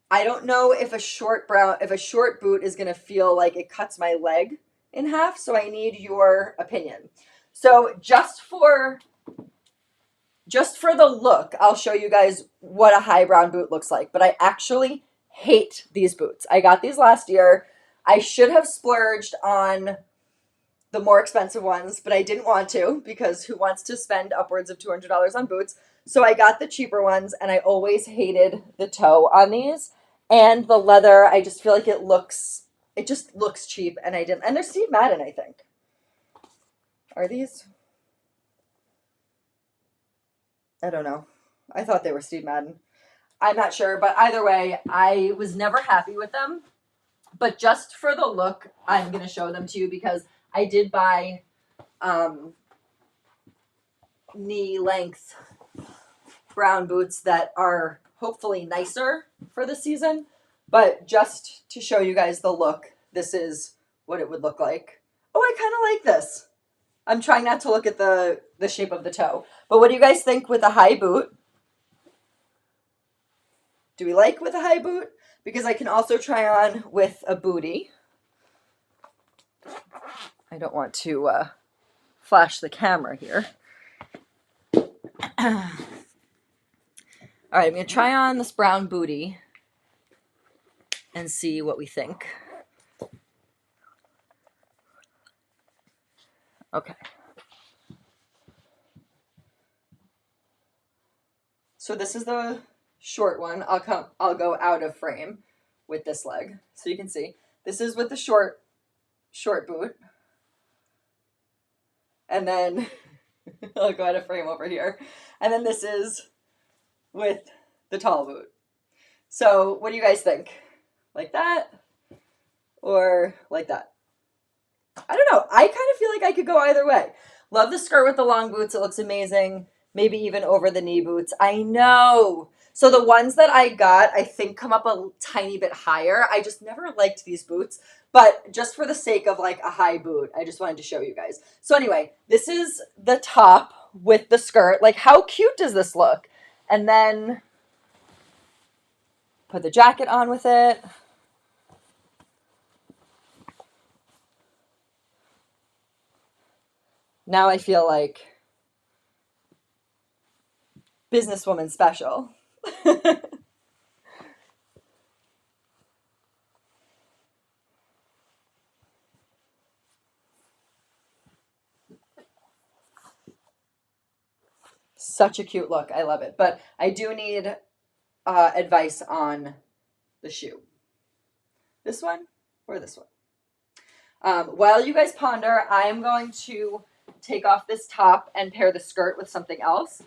I don't know if a short boot is going to feel like it cuts my leg in half, so I need your opinion. So just for the look, I'll show you guys what a high brown boot looks like, but I actually hate these boots. I got these last year. I should have splurged on the more expensive ones, but I didn't want to because who wants to spend upwards of $200 on boots? So I got the cheaper ones, and I always hated the toe on these. And the leather, I just feel like it just looks cheap, and I didn't. And they're Steve Madden, I think. Are these? I don't know. I thought they were Steve Madden. I'm not sure, but either way, I was never happy with them. But just for the look, I'm going to show them to you because I did buy knee length brown boots that are hopefully nicer for the season. But just to show you guys the look, this is what it would look like. Oh, I kind of like this. I'm trying not to look at the shape of the toe. But what do you guys think with a high boot? Do we like with a high boot? Because I can also try on with a bootie. I don't want to flash the camera here. All right, I'm going to try on this brown bootie and see what we think. Okay. So this is the short one. I'll go out of frame with this leg. So you can see. This is with the short boot. And then I'll go out of frame over here. And then this is with the tall boot. So what do you guys think? Like that? Or like that? I don't know. I kind of feel like I could go either way. Love the skirt with the long boots. It looks amazing. Maybe even over the knee boots. I know. So the ones that I got, I think come up a tiny bit higher. I just never liked these boots. But just for the sake of like a high boot, I just wanted to show you guys. So anyway, this is the top with the skirt. Like, how cute does this look? And then put the jacket on with it. Now I feel like businesswoman special. Such a cute look. I love it. But I do need advice on the shoe. This one or this one? While you guys ponder, I am going to take off this top and pair the skirt with something else.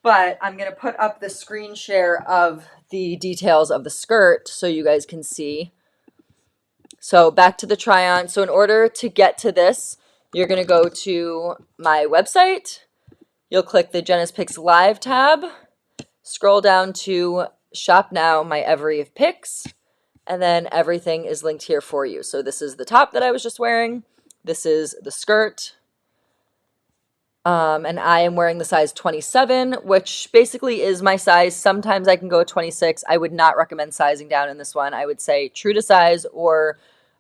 But I'm going to put up the screen share of the details of the skirt so you guys can see. So back to the try-on. So in order to get to this, you're going to go to my website. You'll click the JENA'S PICKS Live tab. Scroll down to Shop Now, my Evereve Picks. And then everything is linked here for you. So this is the top that I was just wearing. This is the skirt. And I am wearing the size 27, which basically is my size. Sometimes I can go 26. I would not recommend sizing down in this one. I would say true to size, or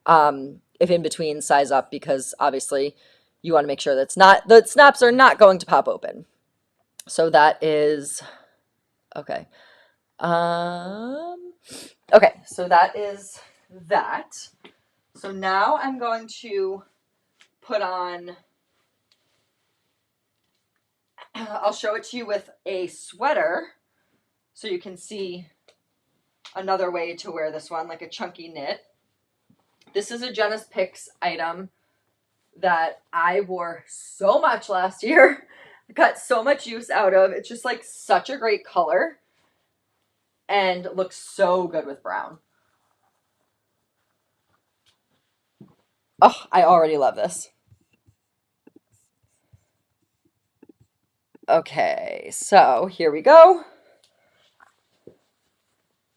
if in between, size up, because obviously you want to make sure the snaps are not going to pop open. So that is, okay. Okay, so that is that. So now I'm going to put on, I'll show it to you with a sweater so you can see another way to wear this one, like a chunky knit. This is a JENA'S PICKS item that I wore so much last year. I got so much use out of. It's just like such a great color and looks so good with brown. Oh, I already love this. Okay, so here we go.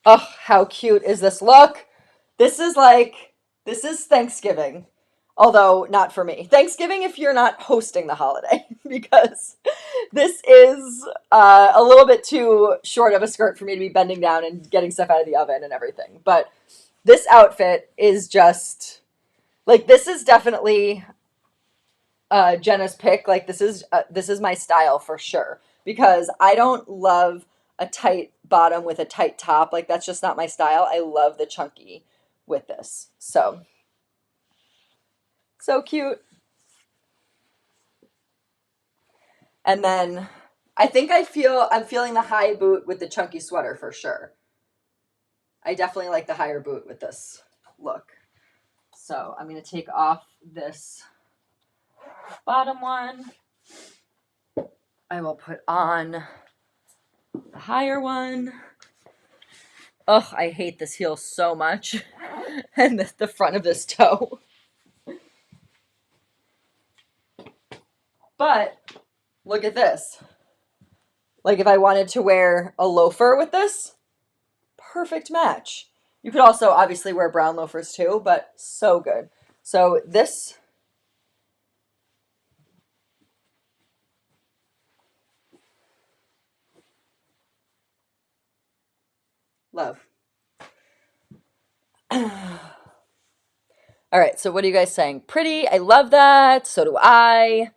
Oh, how cute is this look? This is Thanksgiving. Although not for me. Thanksgiving if you're not hosting the holiday, because this is a little bit too short of a skirt for me to be bending down and getting stuff out of the oven and everything. But this outfit is just, like, this is definitely JENA'S pick. Like, this is my style for sure, because I don't love a tight bottom with a tight top. Like, that's just not my style. I love the chunky with this. So cute. And then I think I'm feeling the high boot with the chunky sweater for sure. I definitely like the higher boot with this look. So I'm going to take off this bottom one. I will put on the higher one. Ugh, I hate this heel so much. And the front of this toe. But look at this. Like if I wanted to wear a loafer with this, perfect match. You could also obviously wear brown loafers too, but so good. So this, love. All right, so what are you guys saying? Pretty, I love that. So do I.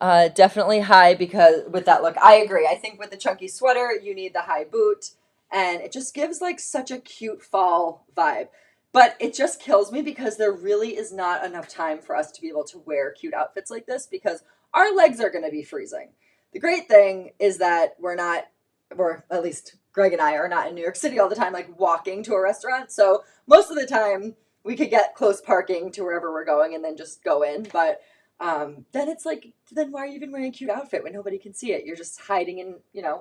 Definitely high because with that look, I agree. I think with the chunky sweater, you need the high boot, and it just gives like such a cute fall vibe. But it just kills me because there really is not enough time for us to be able to wear cute outfits like this because our legs are going to be freezing. The great thing is that we're not, or at least Greg and I are not in New York City all the time, like walking to a restaurant. So most of the time we could get close parking to wherever we're going and then just go in. But then it's like, then why are you even wearing a cute outfit when nobody can see it? You're just hiding in,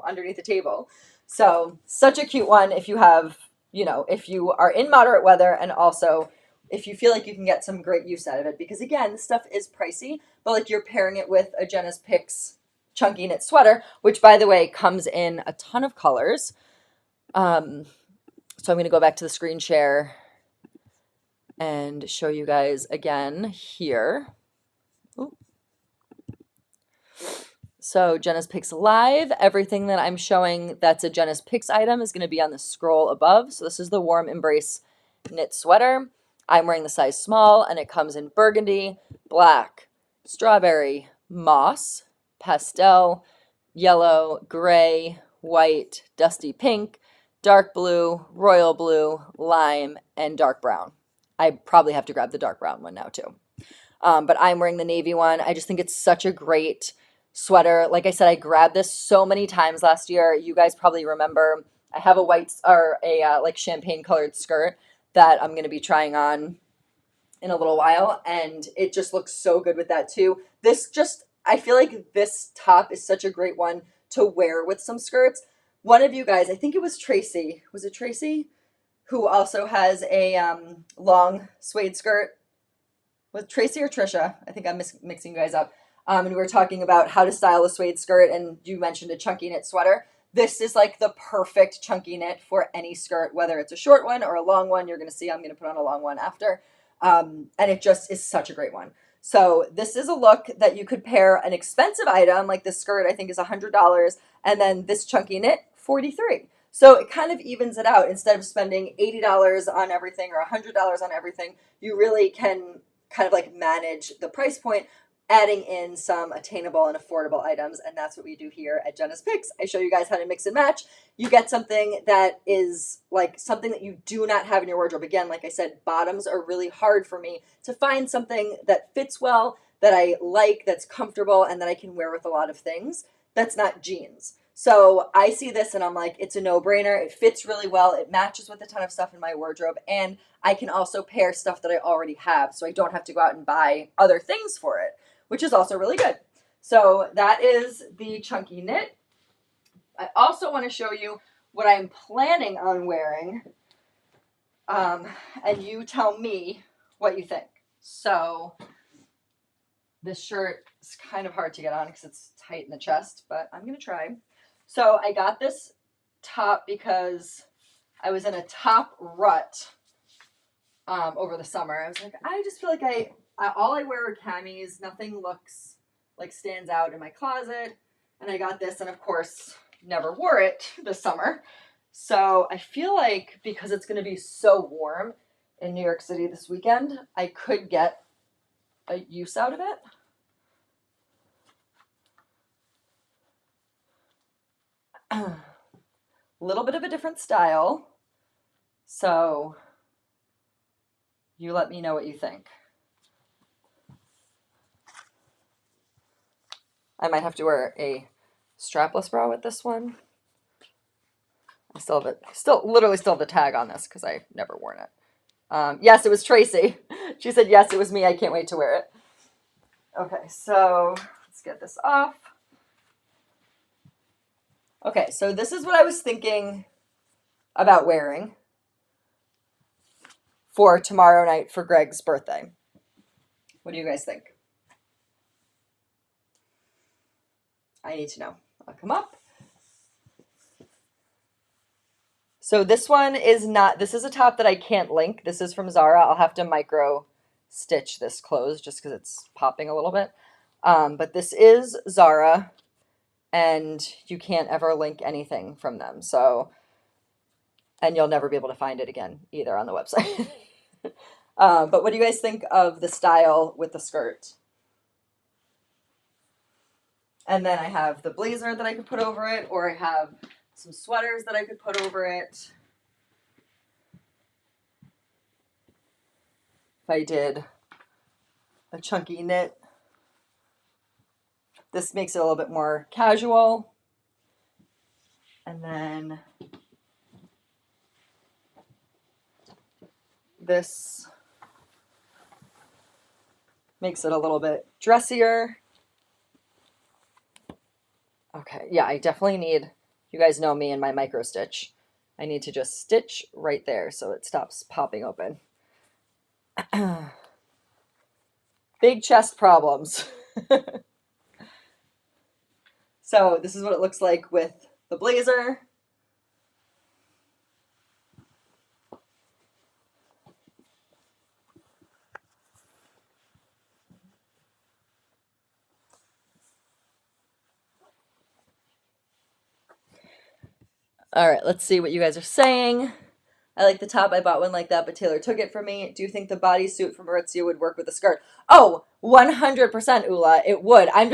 underneath the table. So such a cute one if you have, if you are in moderate weather and also if you feel like you can get some great use out of it. Because again, this stuff is pricey, but like you're pairing it with a JENA'S PICKS chunky knit sweater, which by the way, comes in a ton of colors. So I'm going to go back to the screen share and show you guys again here. Ooh. So JENA'S PICKS Live, everything that I'm showing that's a JENA'S PICKS item is going to be on the scroll above. So this is the Warm Embrace knit sweater. I'm wearing the size small and it comes in burgundy, black, strawberry, moss, pastel, yellow, gray, white, dusty pink, dark blue, royal blue, lime, and dark brown. I probably have to grab the dark brown one now too. But I'm wearing the navy one. I just think it's such a great sweater. Like I said, I grabbed this so many times last year. You guys probably remember I have a white or a like champagne colored skirt that I'm going to be trying on in a little while. And it just looks so good with that too. I feel like this top is such a great one to wear with some skirts. One of you guys, I think it was Tracy. Was it Tracy? Who also has a long suede skirt. With Tracy or Trisha, I think I'm mixing you guys up. And we were talking about how to style a suede skirt, and you mentioned a chunky knit sweater. This is like the perfect chunky knit for any skirt, whether it's a short one or a long one. You're going to see I'm going to put on a long one after. And it just is such a great one. So this is a look that you could pair an expensive item, like this skirt I think is $100, and then this chunky knit, $43. So it kind of evens it out. Instead of spending $80 on everything or $100 on everything, you really can kind of like manage the price point, adding in some attainable and affordable items. And that's what we do here at JENA'S PICKS. I show you guys how to mix and match. You get something that is like something that you do not have in your wardrobe. Again, like I said, bottoms are really hard for me to find something that fits well, that I like, that's comfortable, and that I can wear with a lot of things. That's not jeans. So I see this and I'm like, it's a no-brainer. It fits really well. It matches with a ton of stuff in my wardrobe. And I can also pair stuff that I already have. So I don't have to go out and buy other things for it, which is also really good. So that is the chunky knit. I also want to show you what I'm planning on wearing. And you tell me what you think. So this shirt is kind of hard to get on because it's tight in the chest, but I'm going to try. So I got this top because I was in a top rut over the summer. I was like, I just feel like all I wear are camis. Nothing looks like stands out in my closet. And I got this and of course never wore it this summer. So I feel like because it's going to be so warm in New York City this weekend, I could get a use out of it. A little bit of a different style. So you let me know what you think. I might have to wear a strapless bra with this one. I still have it, literally still have the tag on this because I've never worn it. Yes, it was Tracy. She said, yes, it was me. I can't wait to wear it. Okay, so let's get this off. Okay, so this is what I was thinking about wearing for tomorrow night for Greg's birthday. What do you guys think? I need to know. I'll come up. So this one is not, this is a top that I can't link. This is from Zara. I'll have to micro stitch this closed just because it's popping a little bit. But this is Zara, and you can't ever link anything from them. So, and you'll never be able to find it again either on the website. But what do you guys think of the style with the skirt? And then I have the blazer that I could put over it, or I have some sweaters that I could put over it. If I did a chunky knit, this makes it a little bit more casual. And then this makes it a little bit dressier. Okay, yeah, I definitely need, you guys know me and my micro stitch. I need to just stitch right there so it stops popping open. Big chest problems. So this is what it looks like with the blazer. All right, let's see what you guys are saying. I like the top. I bought one like that, but Taylor took it from me. Do you think the bodysuit from Aritzia would work with the skirt? Oh, 100%, Ula. It would. I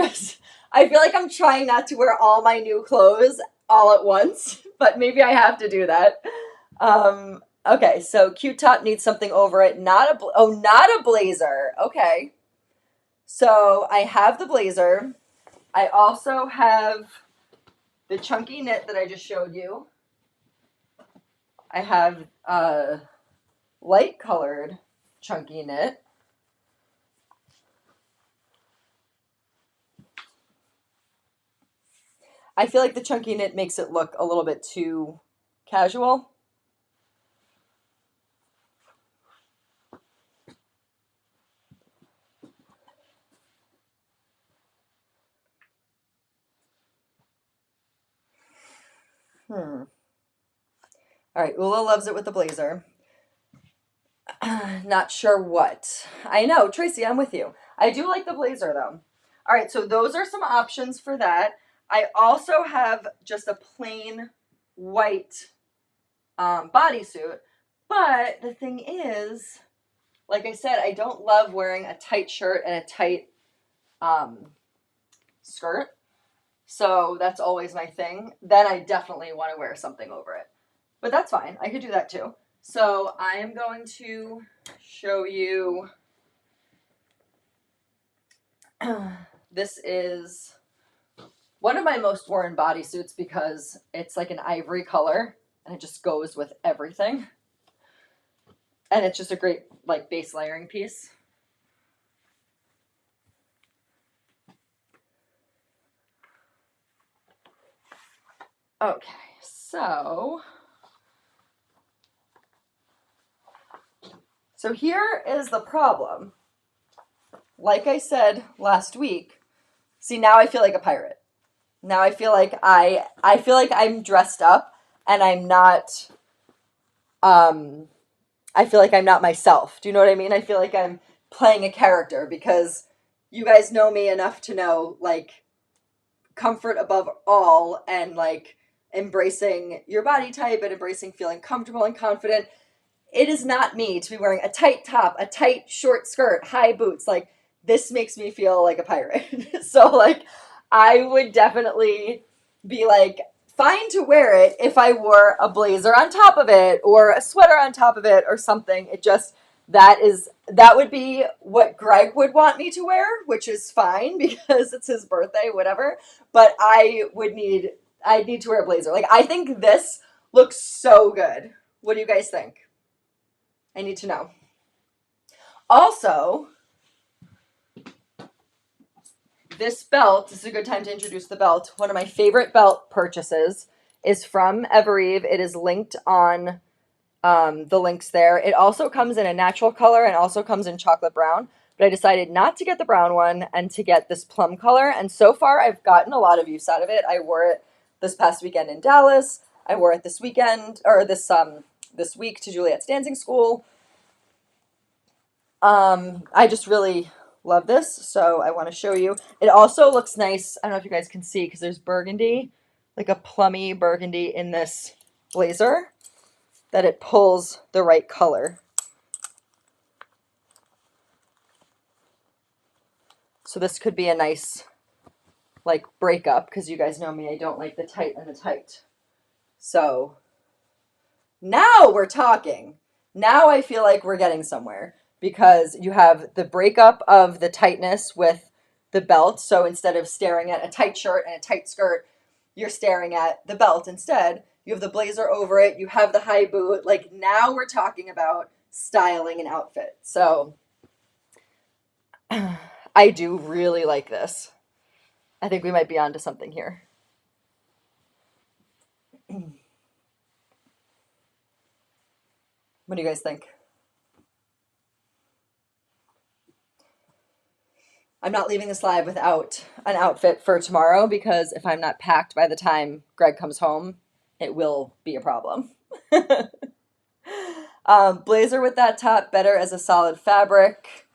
feel like I'm trying not to wear all my new clothes all at once, but maybe I have to do that. Okay, so cute top needs something over it. Not a blazer. Okay. So I have the blazer. I also have the chunky knit that I just showed you. I have light colored chunky knit. I feel like the chunky knit makes it look a little bit too casual. All right, Ula loves it with the blazer. Not sure what. I know, Tracy, I'm with you. I do like the blazer though. All right, so those are some options for that. I also have just a plain white bodysuit. But the thing is, like I said, I don't love wearing a tight shirt and a tight skirt. So that's always my thing. Then I definitely want to wear something over it. But that's fine. I could do that too. So I am going to show you. This is one of my most worn bodysuits because it's like an ivory color and it just goes with everything. And it's just a great like base layering piece. Okay, so here is the problem. Like I said last week, see, now I feel like a pirate. Now I feel like I feel like I'm dressed up and I'm not I feel like I'm not myself. Do you know what I mean? I feel like I'm playing a character because you guys know me enough to know like comfort above all and like embracing your body type and embracing feeling comfortable and confident. It is not me to be wearing a tight top, a tight short skirt, high boots. Like this makes me feel like a pirate. So like I would definitely be like fine to wear it if I wore a blazer on top of it or a sweater on top of it or something. It just that would be what Greg would want me to wear, which is fine because it's his birthday, whatever. But I need to wear a blazer. Like I think this looks so good. What do you guys think? I need to know. Also, this belt, this is a good time to introduce the belt. One of my favorite belt purchases is from Evereve. It is linked on the links there. It also comes in a natural color and also comes in chocolate brown. But I decided not to get the brown one and to get this plum color. And so far, I've gotten a lot of use out of it. I wore it this past weekend in Dallas. I wore it this weekend, or this week to Juliet's dancing school. I just really love this, so I want to show you. It also looks nice. I don't know if you guys can see because there's burgundy, like a plummy burgundy in this blazer, that it pulls the right color. So this could be a nice, like, breakup, because you guys know me, I don't like the tight and the tight. So now we're talking. Now I feel like we're getting somewhere, because you have the breakup of the tightness with the belt. So instead of staring at a tight shirt and a tight skirt, you're staring at the belt instead. You have the blazer over it. You have the high boot. Like, now we're talking about styling an outfit. So I do really like this. I think we might be onto something here. What do you guys think? I'm not leaving this live without an outfit for tomorrow, because if I'm not packed by the time Greg comes home, it will be a problem. Blazer with that top, better as a solid fabric.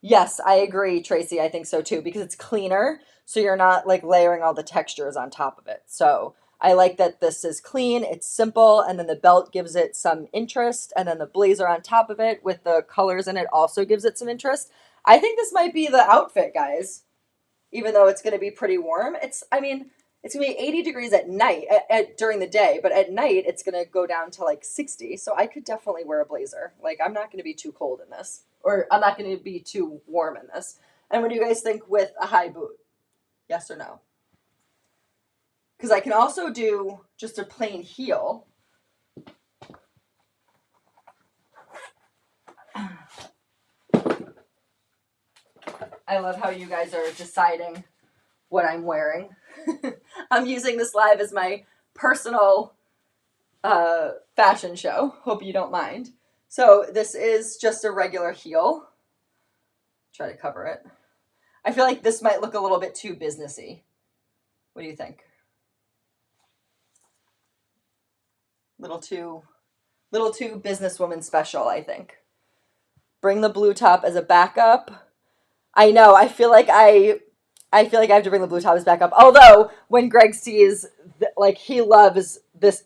Yes, I agree, Tracy. I think so too, because it's cleaner, so you're not like layering all the textures on top of it. So I like that this is clean, it's simple, and then the belt gives it some interest, and then the blazer on top of it with the colors in it also gives it some interest. I think this might be the outfit, guys, even though it's going to be pretty warm. I mean, it's going to be 80 degrees at night, during the day, but at night it's going to go down to like 60. So I could definitely wear a blazer. Like, I'm not going to be too cold in this, or I'm not going to be too warm in this. And what do you guys think with a high boot? Yes or no? Because I can also do just a plain heel. I love how you guys are deciding what I'm wearing. I'm using this live as my personal fashion show. Hope you don't mind. So this is just a regular heel. Try to cover it. I feel like this might look a little bit too businessy. What do you think? Little too businesswoman special, I think. Bring the blue top as a backup. I know. I feel like I have to bring the blue top as backup. Although when Greg sees, like, he loves this,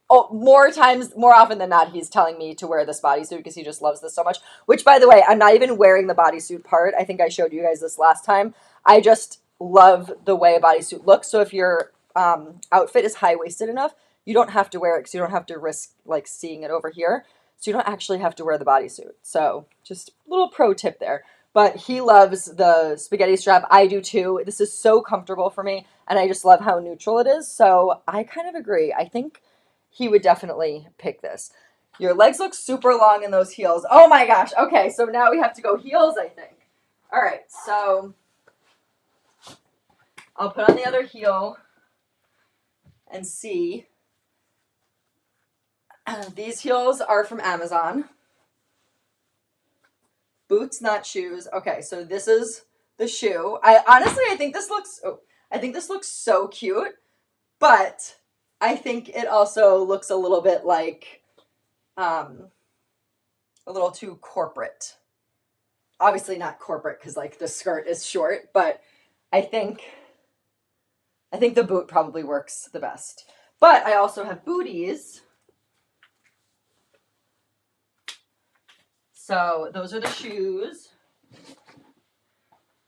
more often than not, he's telling me to wear this bodysuit because he just loves this so much. Which, by the way, I'm not even wearing the bodysuit part. I think I showed you guys this last time. I just love the way a bodysuit looks. So if your outfit is high-waisted enough, you don't have to wear it, because you don't have to risk, like, seeing it over here. So you don't actually have to wear the bodysuit. So just a little pro tip there. But he loves the spaghetti strap. I do too. This is so comfortable for me, and I just love how neutral it is. So I kind of agree. I think he would definitely pick this. Your legs look super long in those heels. Oh my gosh. Okay, so now we have to go heels, I think. All right, so I'll put on the other heel and see. These heels are from Amazon. Boots, not shoes. Okay, so this is the shoe. I think this looks so cute, but I think it also looks a little bit like a little too corporate. Obviously not corporate, because like the skirt is short, but I think the boot probably works the best. But I also have booties. So those are the shoes.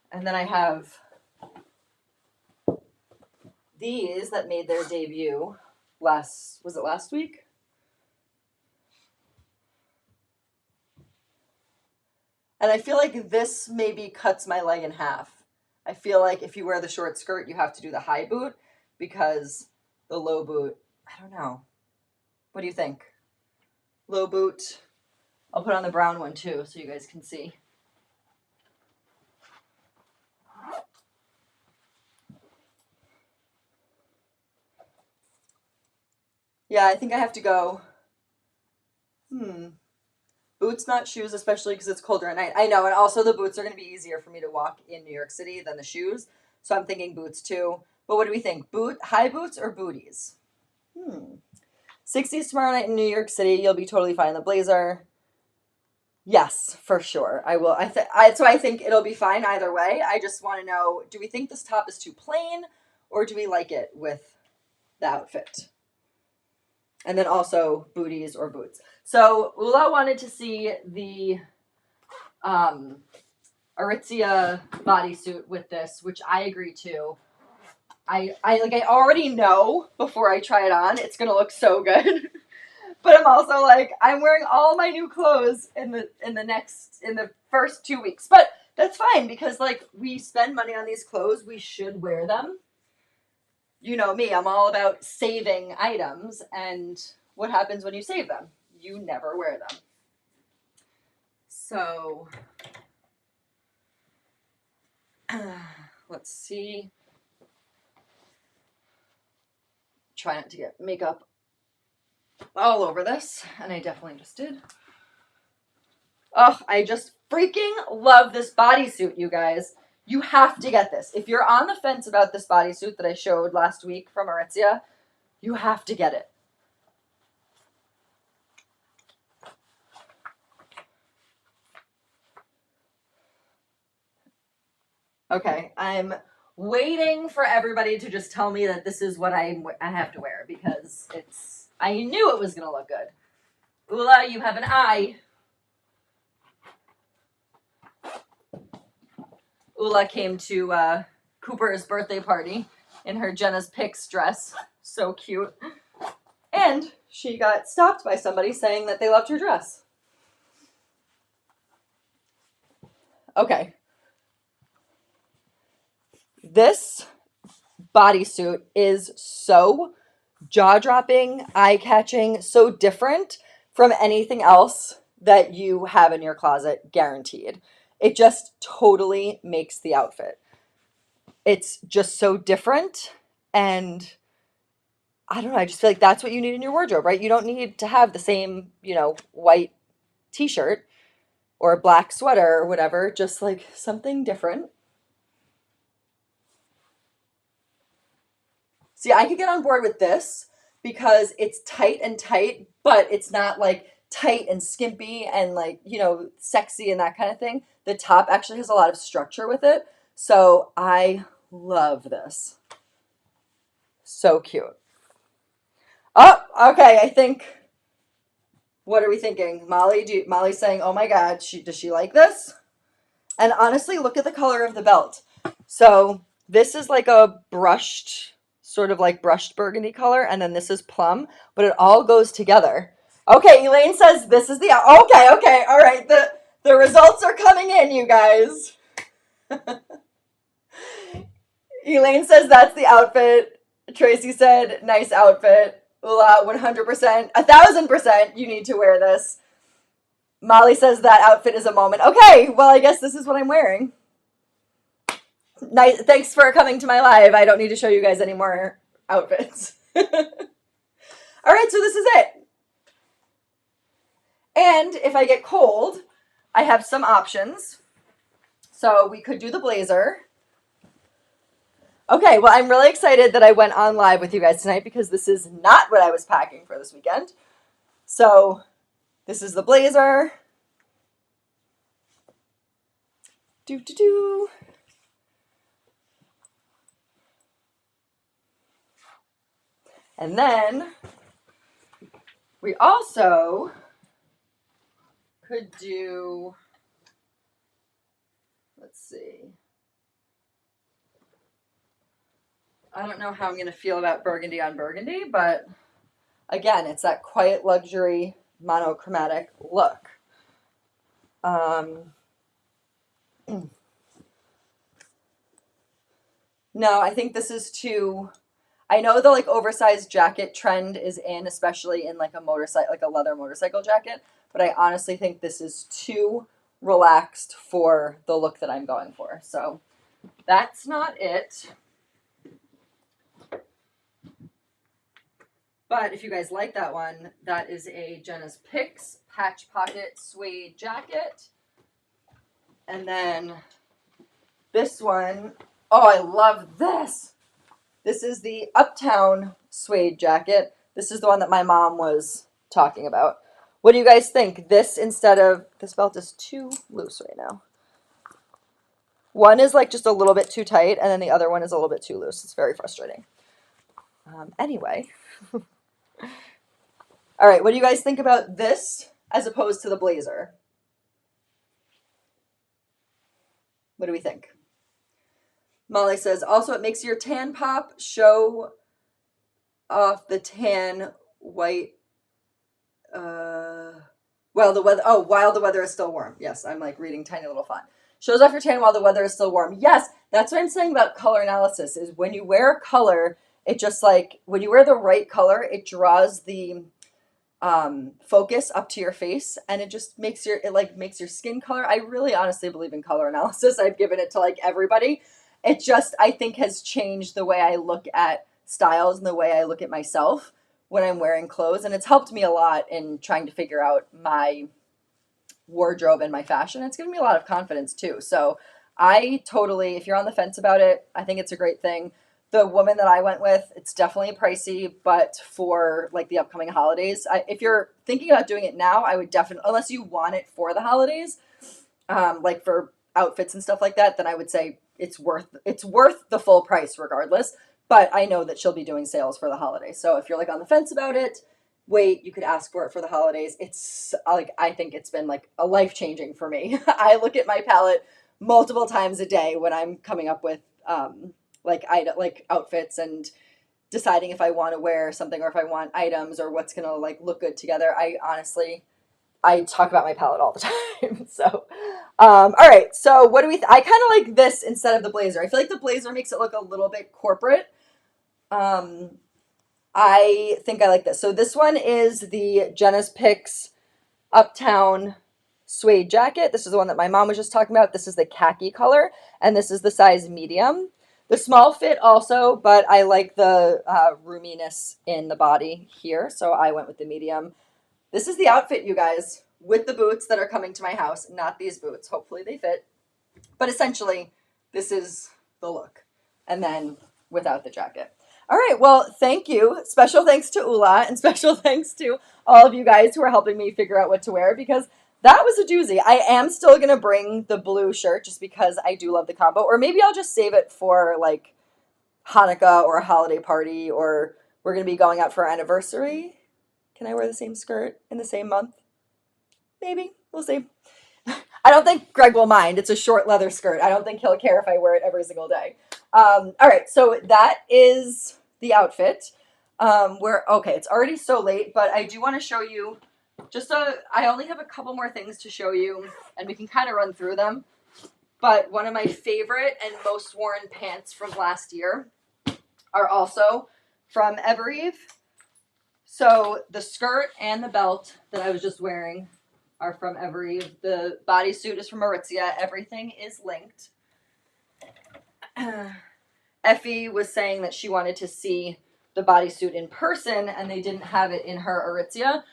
And then I have these that made their debut was it last week? And I feel like this maybe cuts my leg in half. I feel like if you wear the short skirt, you have to do the high boot, because the low boot, I don't know. What do you think? Low boot. I'll put on the brown one too, so you guys can see. Yeah, I think I have to go. Boots, not shoes, especially because it's colder at night. I know, and also the boots are going to be easier for me to walk in New York City than the shoes. So I'm thinking boots too. But what do we think? High boots or booties? 60s tomorrow night in New York City. You'll be totally fine in the blazer. Yes, for sure. I will. So I think it'll be fine either way. I just want to know, do we think this top is too plain or do we like it with the outfit? And then also booties or boots. So Ula wanted to see the Aritzia bodysuit with this, which I agree to. I already know before I try it on, it's gonna look so good. But I'm also like, I'm wearing all my new clothes in the first 2 weeks. But that's fine because like we spend money on these clothes, we should wear them. You know me, I'm all about saving items, and what happens when you save them? You never wear them. So let's see. Try not to get makeup all over this, and I definitely just did. Oh, I just freaking love this bodysuit, you guys. You have to get this. If you're on the fence about this bodysuit that I showed last week from Aritzia, you have to get it. Okay, I'm waiting for everybody to just tell me that this is what I have to wear because I knew it was going to look good. Ula, you have an eye. Ula came to Cooper's birthday party in her JENA'S PICKS dress. So cute. And she got stopped by somebody saying that they loved her dress. Okay. This bodysuit is so jaw-dropping, eye-catching, so different from anything else that you have in your closet, guaranteed. It just totally makes the outfit. It's just so different, and I don't know, I just feel like that's what you need in your wardrobe, right? You don't need to have the same, white t-shirt or a black sweater or whatever, just like something different. See, I could get on board with this because it's tight, but it's not like tight and skimpy and like, sexy and that kind of thing. The top actually has a lot of structure with it. So I love this. So cute. Oh, okay. I think, what are we thinking? Molly's saying, oh my God, does she like this? And honestly, look at the color of the belt. So this is like a sort of like brushed burgundy color, and then this is plum, but it all goes together. Okay, Elaine says this is okay, all right. The results are coming in, you guys. Elaine says that's the outfit. Tracy said, nice outfit. Ula, 100%, 1,000%, you need to wear this. Molly says that outfit is a moment. Okay, well, I guess this is what I'm wearing. Nice. Thanks for coming to my live. I don't need to show you guys any more outfits. All right, so this is it. And if I get cold, I have some options. So we could do the blazer. Okay, well, I'm really excited that I went on live with you guys tonight because this is not what I was packing for this weekend. So this is the blazer. Do. And then we also could do, let's see. I don't know how I'm going to feel about burgundy on burgundy, but again, it's that quiet luxury monochromatic look. No, I think this is too, I know the like oversized jacket trend is in, especially in like a motorcycle, like a leather motorcycle jacket, but I honestly think this is too relaxed for the look that I'm going for. So that's not it. But if you guys like that one, that is a JENA'S PICKS patch pocket suede jacket. And then this one, oh, I love this. This is the Uptown suede jacket. This is the one that my mom was talking about. What do you guys think? This instead of, this belt is too loose right now. One is like just a little bit too tight, and then the other one is a little bit too loose. It's very frustrating. Anyway. All right, what do you guys think about this as opposed to the blazer? What do we think? Molly says, also it makes your tan pop, show off the tan white while the weather is still warm. Yes, I'm like reading tiny little font. Shows off your tan while the weather is still warm. Yes, that's what I'm saying about color analysis, is when you wear a color, it just like, when you wear the right color, it draws the focus up to your face, and it just makes your skin color. I really honestly believe in color analysis. I've given it to like everybody. It just, I think, has changed the way I look at styles and the way I look at myself when I'm wearing clothes, and it's helped me a lot in trying to figure out my wardrobe and my fashion. It's given me a lot of confidence too. So I totally, if you're on the fence about it, I think it's a great thing. The woman that I went with, it's definitely pricey, but for like the upcoming holidays, if you're thinking about doing it now, I would definitely, unless you want it for the holidays, like for outfits and stuff like that, then I would say it's worth the full price regardless. But I know that she'll be doing sales for the holidays. So if you're like on the fence about it, wait, you could ask for it for the holidays. It's like, I think it's been like a life-changing for me. I look at my palette multiple times a day when I'm coming up with like outfits and deciding if I want to wear something or if I want items or what's gonna like look good together. I talk about my palette all the time. So all right, so what do we I kind of like this instead of the blazer. I feel like the blazer makes it look a little bit corporate. I think I like this. So this one is the JENA'S Picks Uptown suede jacket. This is the one that my mom was just talking about. This is the khaki color, and this is the size medium. The small fit also, but I like the roominess in the body here, so I went with the medium. This is the outfit, you guys, with the boots that are coming to my house. Not these boots. Hopefully they fit. But essentially, this is the look. And then without the jacket. All right, well, thank you. Special thanks to Ula, and special thanks to all of you guys who are helping me figure out what to wear, because that was a doozy. I am still going to bring the blue shirt just because I do love the combo. Or maybe I'll just save it for like Hanukkah or a holiday party, or we're going to be going out for our anniversary. Can I wear the same skirt in the same month? Maybe. We'll see. I don't think Greg will mind. It's a short leather skirt. I don't think he'll care if I wear it every single day. All right, so that is the outfit. Okay, it's already so late, but I do want to show you I only have a couple more things to show you, and we can kind of run through them. But one of my favorite and most worn pants from last year are also from Evereve. So the skirt and the belt that I was just wearing are from Evereve. The bodysuit is from Aritzia. Everything is linked. Effie was saying that she wanted to see the bodysuit in person, and they didn't have it in her Aritzia.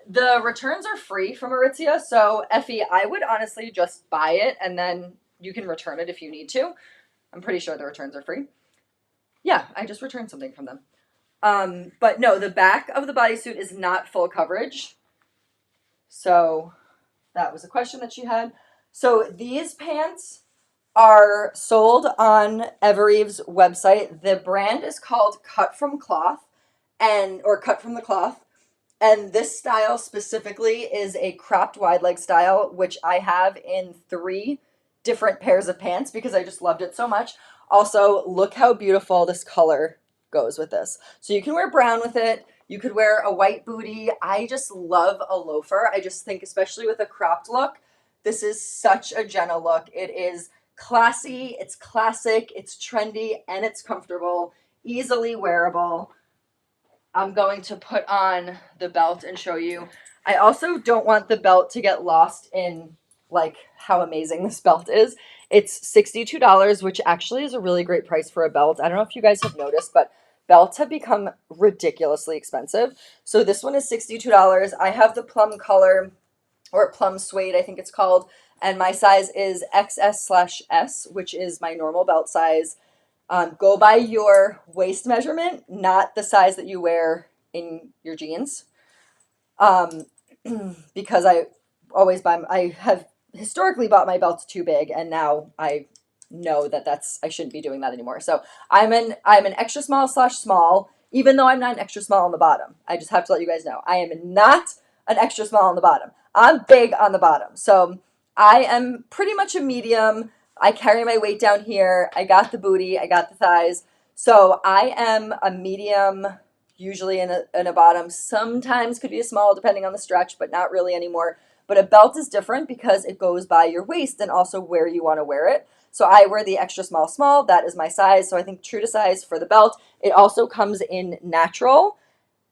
The returns are free from Aritzia, so Effie, I would honestly just buy it, and then you can return it if you need to. I'm pretty sure the returns are free. Yeah, I just returned something from them. But no, the back of the bodysuit is not full coverage. So that was a question that she had. So these pants are sold on Evereve's website. The brand is called Cut From Cloth, or Cut From the Cloth. And this style specifically is a cropped wide leg style, which I have in 3 different pairs of pants because I just loved it so much. Also, look how beautiful this color goes with this. So you can wear brown with it. You could wear a white booty. I just love a loafer. I just think, especially with a cropped look, this is such a Jenna look. It is classy, it's classic, it's trendy, and it's comfortable, easily wearable. I'm going to put on the belt and show you. I also don't want the belt to get lost in like how amazing this belt is. It's $62, which actually is a really great price for a belt. I don't know if you guys have noticed, but belts have become ridiculously expensive. So this one is $62. I have the plum color, or plum suede, I think it's called. And my size is XS/S, which is my normal belt size. Go by your waist measurement, not the size that you wear in your jeans. Um, because I have historically bought my belts too big, and now I know that I shouldn't be doing that anymore. So I'm an extra small slash small, even though I'm not an extra small on the bottom. I just have to let you guys know I am not an extra small on the bottom. I'm big on the bottom. So I am pretty much a medium. I carry my weight down here. I got the booty, I got the thighs. So I am a medium, usually in a bottom. Sometimes could be a small depending on the stretch, but not really anymore. But a belt is different because it goes by your waist and also where you want to wear it. So I wear the extra small small. That is my size. So I think true to size for the belt. It also comes in natural,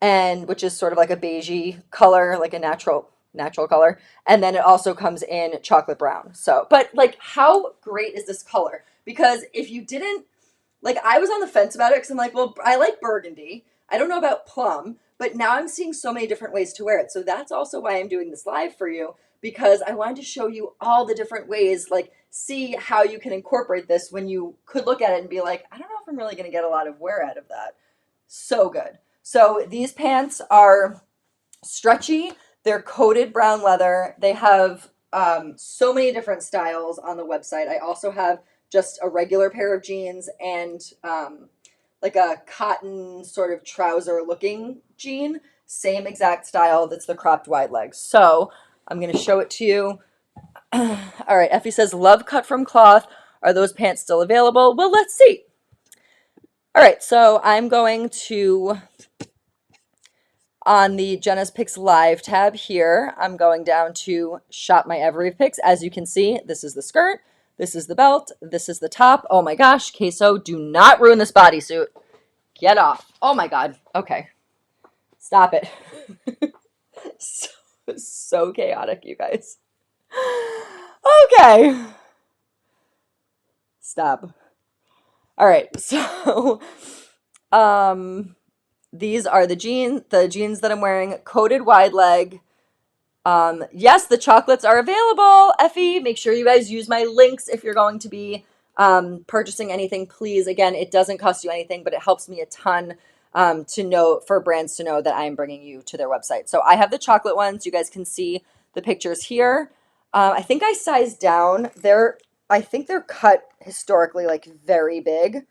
and which is sort of like a beigey color, like a natural color. And then it also comes in chocolate brown. So, but like, how great is this color? Because if you didn't, like, I was on the fence about it because I'm like, well, I like burgundy. I don't know about plum, but now I'm seeing so many different ways to wear it. So that's also why I'm doing this live for you, because I wanted to show you all the different ways, like, see how you can incorporate this when you could look at it and be like, I don't know if I'm really going to get a lot of wear out of that. So good. So these pants are stretchy. They're coated brown leather. They have so many different styles on the website. I also have just a regular pair of jeans and like a cotton sort of trouser looking jean. Same exact style. That's the cropped wide legs. So I'm going to show it to you. All right. Effie says, love cut from cloth. Are those pants still available? Well, let's see. All right. So I'm going to, on the JENA'S Picks Live tab here, I'm going down to shop my Evereve Picks. As you can see, this is the skirt, this is the belt, this is the top. Oh my gosh, Queso, do not ruin this bodysuit. Get off. Oh my God. Okay. Stop it. So chaotic, you guys. Okay. Stop. All right. So, these are the jeans that I'm wearing, coated wide leg. Yes, the chocolates are available. Effie, make sure you guys use my links if you're going to be purchasing anything, please. Again, it doesn't cost you anything, but it helps me a ton to know, for brands to know that I'm bringing you to their website. So I have the chocolate ones. You guys can see the pictures here. I think I sized down. I think they're cut historically like very big.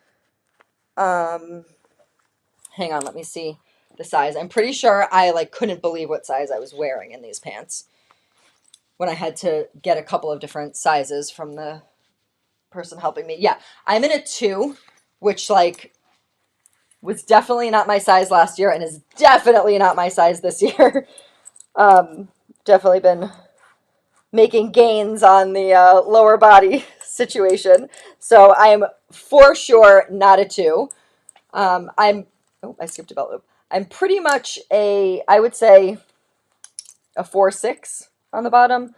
Hang on, let me see the size. I'm pretty sure I like couldn't believe what size I was wearing in these pants when I had to get a couple of different sizes from the person helping me. Yeah, I'm in a 2, which like was definitely not my size last year and is definitely not my size this year. Definitely been making gains on the lower body situation. So I am for sure not a 2. I skipped a belt loop. I'm pretty much I would say a 4-6 on the bottom.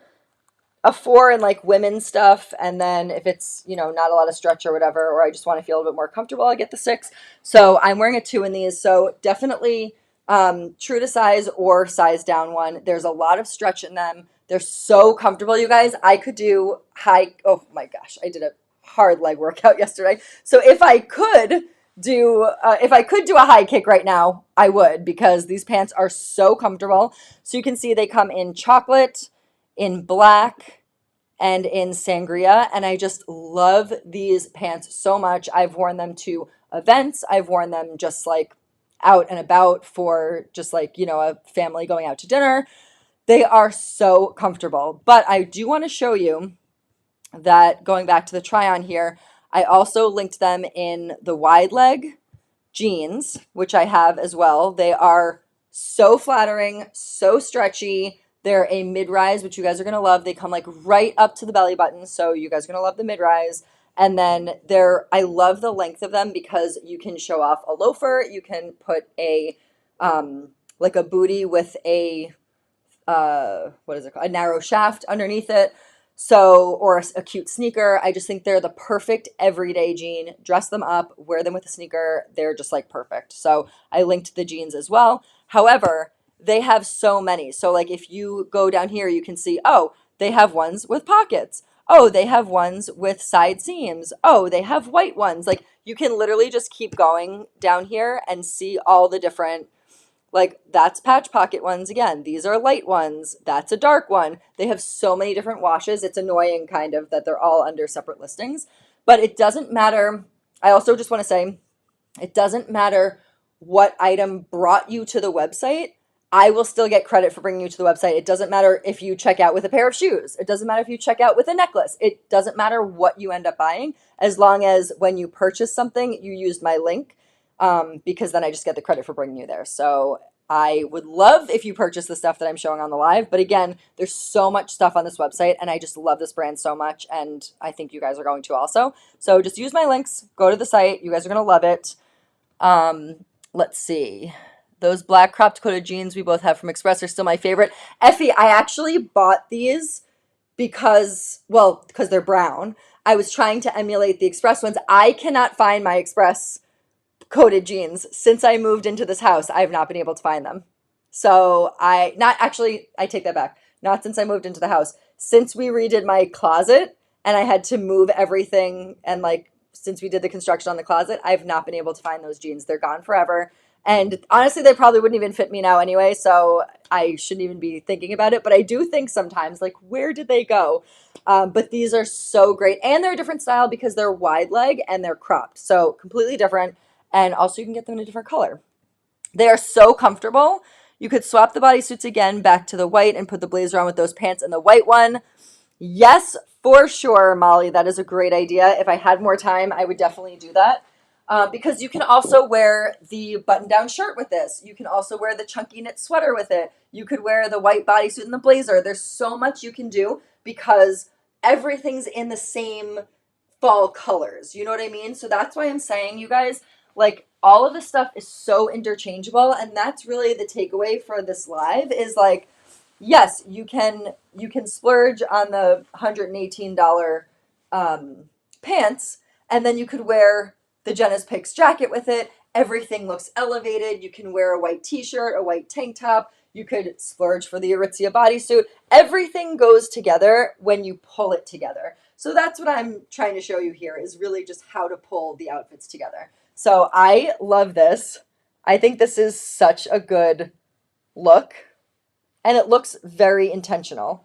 A 4 in like women's stuff, and then if it's, not a lot of stretch or whatever, or I just want to feel a bit more comfortable, I get the 6. So I'm wearing a 2 in these. So definitely true to size or size down one. There's a lot of stretch in them. They're so comfortable, you guys. I could do oh my gosh, I did a hard leg workout yesterday. So if I could do a high kick right now, I would, because these pants are so comfortable. So you can see they come in chocolate, in black, and in sangria, and I just love these pants so much. I've worn them to events. I've worn them just like out and about for just like, a family going out to dinner. They are so comfortable. But I do want to show you that, going back to the try-on here, I also linked them in the wide leg jeans, which I have as well. They are so flattering, so stretchy. They're a mid-rise, which you guys are going to love. They come like right up to the belly button, so you guys are going to love the mid-rise. And then I love the length of them because you can show off a loafer. You can put like a booty with a, what is it called? A narrow shaft underneath it. So, or a cute sneaker. I just think they're the perfect everyday jean. Dress them up, wear them with a sneaker. They're just like perfect. So I linked the jeans as well. However, they have so many. So like if you go down here, you can see, oh, they have ones with pockets. Oh, they have ones with side seams. Oh, they have white ones. Like you can literally just keep going down here and see all the different Like, that's patch pocket ones again. These are light ones. That's a dark one. They have so many different washes. It's annoying kind of that they're all under separate listings, but it doesn't matter. I also just want to say it doesn't matter what item brought you to the website. I will still get credit for bringing you to the website. It doesn't matter if you check out with a pair of shoes. It doesn't matter if you check out with a necklace. It doesn't matter what you end up buying, as long as when you purchase something, you used my link, because then I just get the credit for bringing you there. So I would love if you purchase the stuff that I'm showing on the live. But again, there's so much stuff on this website, and I just love this brand so much, and I think you guys are going to also. So just use my links, go to the site. You guys are going to love it. Let's see. Those black cropped coated jeans we both have from Express are still my favorite. Effie, I actually bought these because they're brown. I was trying to emulate the Express ones. I cannot find my Express coated jeans. Since I moved into this house, I have not been able to find them. So I take that back. Not since I moved into the house. Since we redid my closet and I had to move everything, and like since we did the construction on the closet, I've not been able to find those jeans. They're gone forever. And honestly, they probably wouldn't even fit me now anyway, so I shouldn't even be thinking about it. But I do think sometimes, like, where did they go? But these are so great. And they're a different style because they're wide leg and they're cropped. So completely different. And also you can get them in a different color. They are so comfortable. You could swap the bodysuits again back to the white and put the blazer on with those pants and the white one. Yes, for sure, Molly. That is a great idea. If I had more time, I would definitely do that. Because you can also wear the button-down shirt with this. You can also wear the chunky knit sweater with it. You could wear the white bodysuit and the blazer. There's so much you can do because everything's in the same fall colors. You know what I mean? So that's why I'm saying, you guys, like, all of this stuff is so interchangeable, and that's really the takeaway for this live is like, yes, you can splurge on the $118 pants, and then you could wear the Jenna's Picks jacket with it. Everything looks elevated. You can wear a white t-shirt, a white tank top. You could splurge for the Aritzia bodysuit. Everything goes together when you pull it together. So that's what I'm trying to show you here, is really just how to pull the outfits together. So I love this. I think this is such a good look, and it looks very intentional.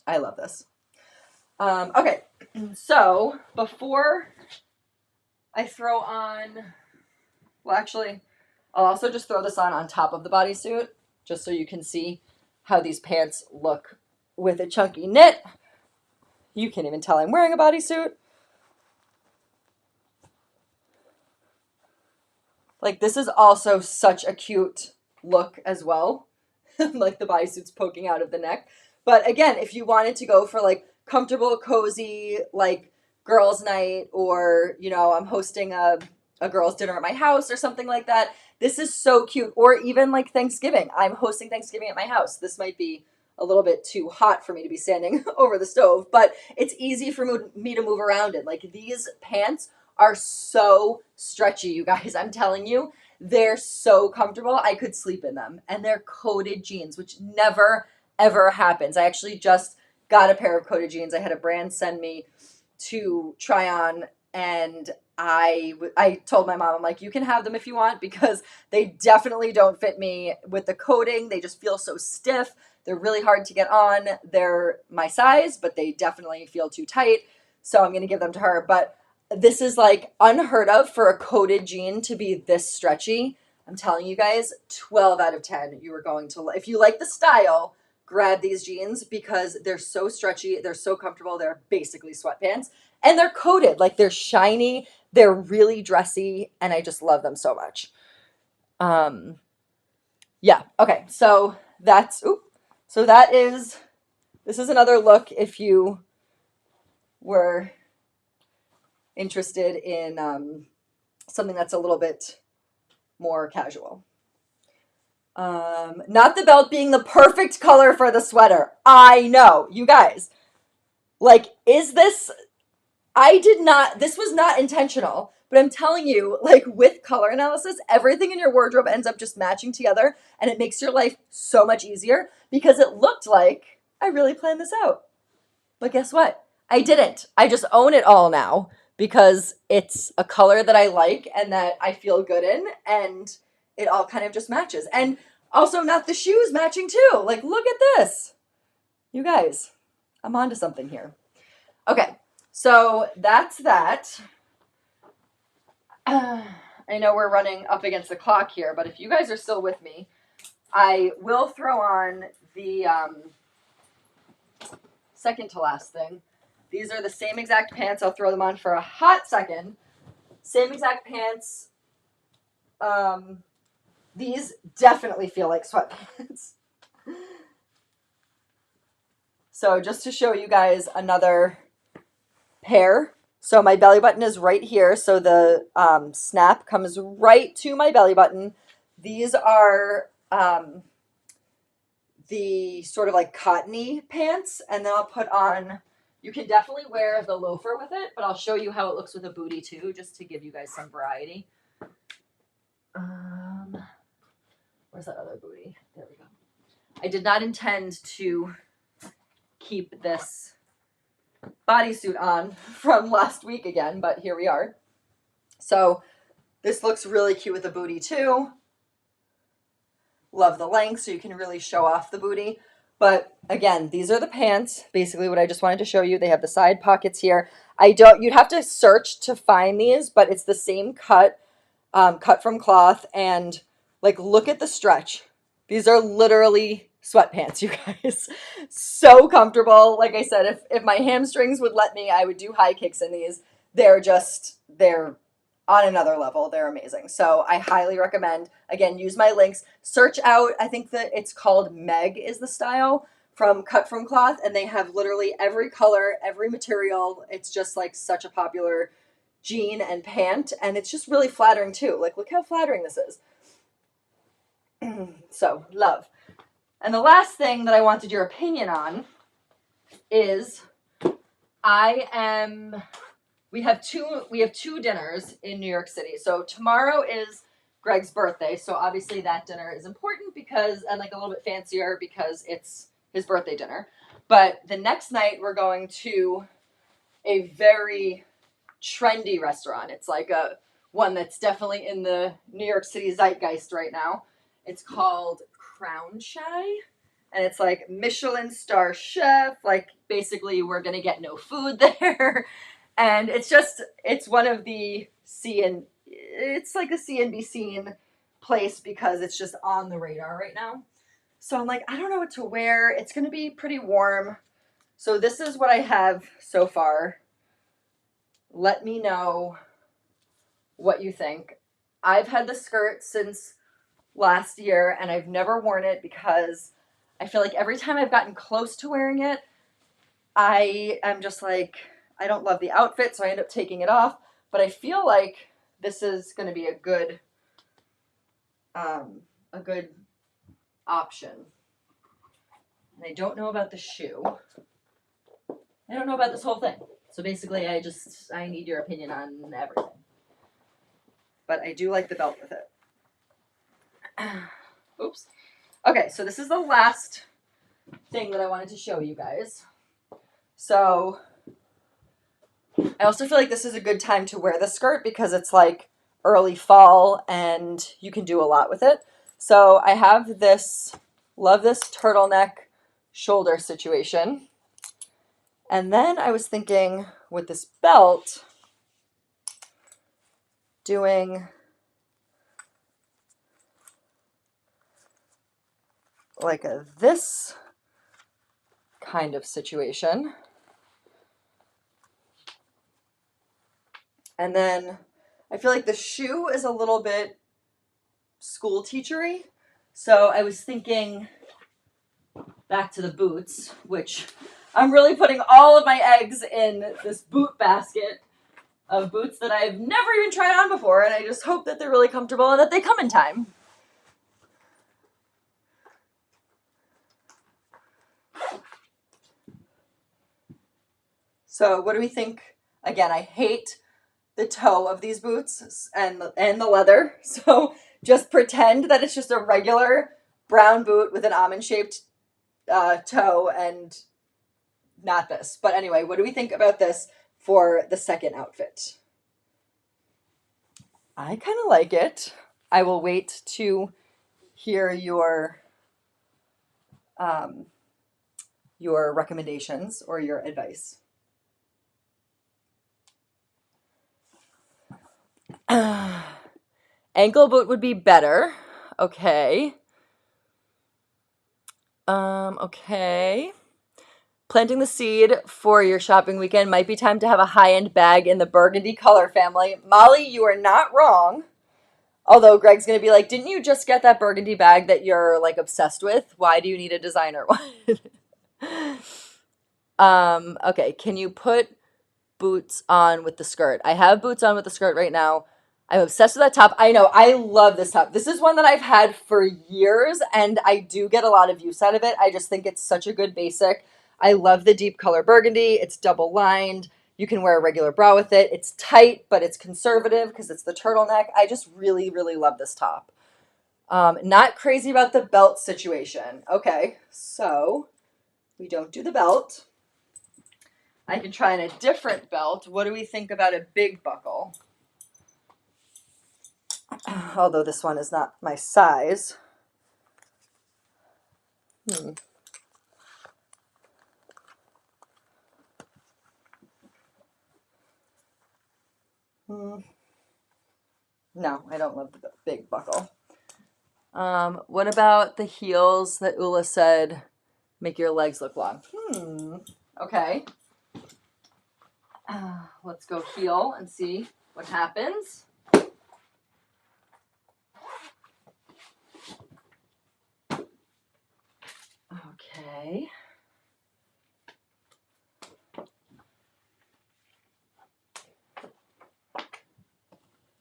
I love this. Okay, so before I throw on, well, actually, I'll also just throw this on top of the bodysuit, just so you can see how these pants look with a chunky knit. You can't even tell I'm wearing a bodysuit. Like, this is also such a cute look as well. Like the bodysuit's poking out of the neck. But again, if you wanted to go for like comfortable, cozy, like girls' night, or, you know, I'm hosting a girls' dinner at my house or something like that, this is so cute. Or even like Thanksgiving. I'm hosting Thanksgiving at my house. This might be a little bit too hot for me to be standing over the stove, but it's easy for me to move around in. Like, these pants are so stretchy, you guys. I'm telling you, they're so comfortable. I could sleep in them. And they're coated jeans, which never, ever happens. I actually just got a pair of coated jeans. I had a brand send me to try on, and I told my mom, I'm like, you can have them if you want, because they definitely don't fit me with the coating. They just feel so stiff. They're really hard to get on. They're my size, but they definitely feel too tight. So I'm going to give them to her. But this is like unheard of for a coated jean to be this stretchy. I'm telling you guys, 12 out of 10, you are going to, if you like the style, grab these jeans because they're so stretchy. They're so comfortable. They're basically sweatpants, and they're coated. Like, they're shiny. They're really dressy, and I just love them so much. Yeah. Okay. So this is another look if you were interested in something that's a little bit more casual. Not the belt being the perfect color for the sweater. I know, you guys. Like, this was not intentional, but I'm telling you, like, with color analysis, everything in your wardrobe ends up just matching together, and it makes your life so much easier because it looked like I really planned this out. But guess what? I didn't. I just own it all now because it's a color that I like and that I feel good in, and it all kind of just matches. And also, not the shoes matching too. Like, look at this. You guys, I'm onto something here. Okay, so that's that. I know we're running up against the clock here, but if you guys are still with me, I will throw on the second to last thing. These are the same exact pants. I'll throw them on for a hot second. Same exact pants. These definitely feel like sweatpants. So just to show you guys another pair. So my belly button is right here. So the snap comes right to my belly button. These are the sort of like cottony pants. And then I'll put on, you can definitely wear the loafer with it, but I'll show you how it looks with a booty too, just to give you guys some variety. Where's that other booty? There we go. I did not intend to keep this bodysuit on from last week again, but here we are. So this looks really cute with the booty too. Love the length, so you can really show off the booty. But again, these are the pants. Basically what I just wanted to show you. They have the side pockets here. You'd have to search to find these, but it's the same cut, cut from cloth, and like, look at the stretch. These are literally sweatpants, you guys. So comfortable. Like I said, if my hamstrings would let me, I would do high kicks in these. They're on another level. They're amazing. So I highly recommend, again, use my links. Search out, I think that it's called Meg is the style, from Cut From Cloth, and they have literally every color, every material. It's just like such a popular jean and pant, and it's just really flattering too. Like, look how flattering this is. So, love. And the last thing that I wanted your opinion on is we have two dinners in New York City. So tomorrow is Greg's birthday. So obviously that dinner is important and like a little bit fancier because it's his birthday dinner. But the next night we're going to a very trendy restaurant. It's like one that's definitely in the New York City zeitgeist right now. It's called Crown Shy, and it's like Michelin star chef. Like, basically we're going to get no food there. And it's one of the it's like a see and be seen place because it's just on the radar right now. So I'm like, I don't know what to wear. It's going to be pretty warm. So this is what I have so far. Let me know what you think. I've had the skirt since last year, and I've never worn it because I feel like every time I've gotten close to wearing it, I am just like, I don't love the outfit, so I end up taking it off. But I feel like this is going to be a good option. And I don't know about the shoe. I don't know about this whole thing. So basically, I need your opinion on everything. But I do like the belt with it. Oops. Okay, so this is the last thing that I wanted to show you guys. So I also feel like this is a good time to wear the skirt because it's like early fall and you can do a lot with it. So I have this, love this turtleneck shoulder situation. And then I was thinking with this belt, doing like this kind of situation. And then I feel like the shoe is a little bit school teachery. So I was thinking back to the boots, which I'm really putting all of my eggs in this boot basket of boots that I've never even tried on before. And I just hope that they're really comfortable and that they come in time. So what do we think? Again, I hate the toe of these boots and the leather. So just pretend that it's just a regular brown boot with an almond-shaped toe and not this. But anyway, what do we think about this for the second outfit. I kind of like it. I will wait to hear your recommendations or your advice. Ankle boot would be better. Okay. Okay. Planting the seed for your shopping weekend might be time to have a high-end bag in the burgundy color family. Molly, you are not wrong. Although Greg's going to be like, didn't you just get that burgundy bag that you're like obsessed with? Why do you need a designer one? Okay, can you put boots on with the skirt? I have boots on with the skirt right now. I'm obsessed with that top. I know, I love this top. This is one that I've had for years, and I do get a lot of use out of it. I just think it's such a good basic. I love the deep color burgundy. It's double lined. You can wear a regular bra with it. It's tight, but it's conservative because it's the turtleneck. I just really, really love this top. Not crazy about the belt situation. Okay, so we don't do the belt. I can try in a different belt. What do we think about a big buckle? Although this one is not my size. No, I don't love the big buckle. What about the heels that Ula said make your legs look long? Okay. Let's go heel and see what happens. Okay.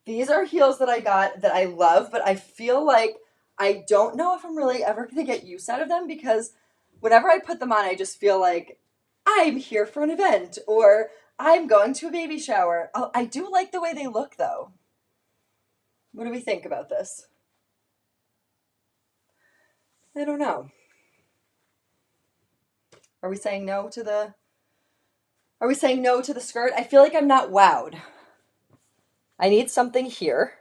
These are heels that I got that I love, but I feel like I don't know if I'm really ever going to get use out of them because whenever I put them on, I just feel like I'm here for an event or I'm going to a baby shower. I do like the way they look, though. What do we think about this? I don't know. Are we saying no to the skirt? I feel like I'm not wowed. I need something here,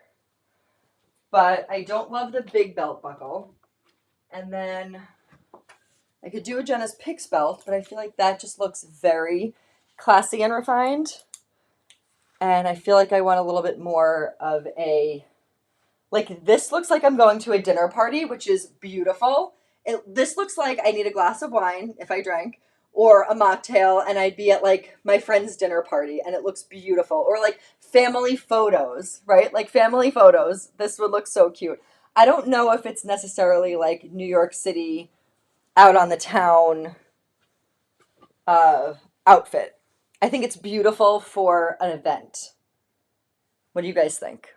but I don't love the big belt buckle. And then I could do a JENA'S PICKS belt, but I feel like that just looks very classy and refined. And I feel like I want a little bit more of a, like this looks like I'm going to a dinner party, which is beautiful. This looks like I need a glass of wine if I drank, or a mocktail, and I'd be at like my friend's dinner party, and it looks beautiful. Or like family photos, right? Like family photos. This would look so cute. I don't know if it's necessarily like New York City out on the town outfit. I think it's beautiful for an event. What do you guys think?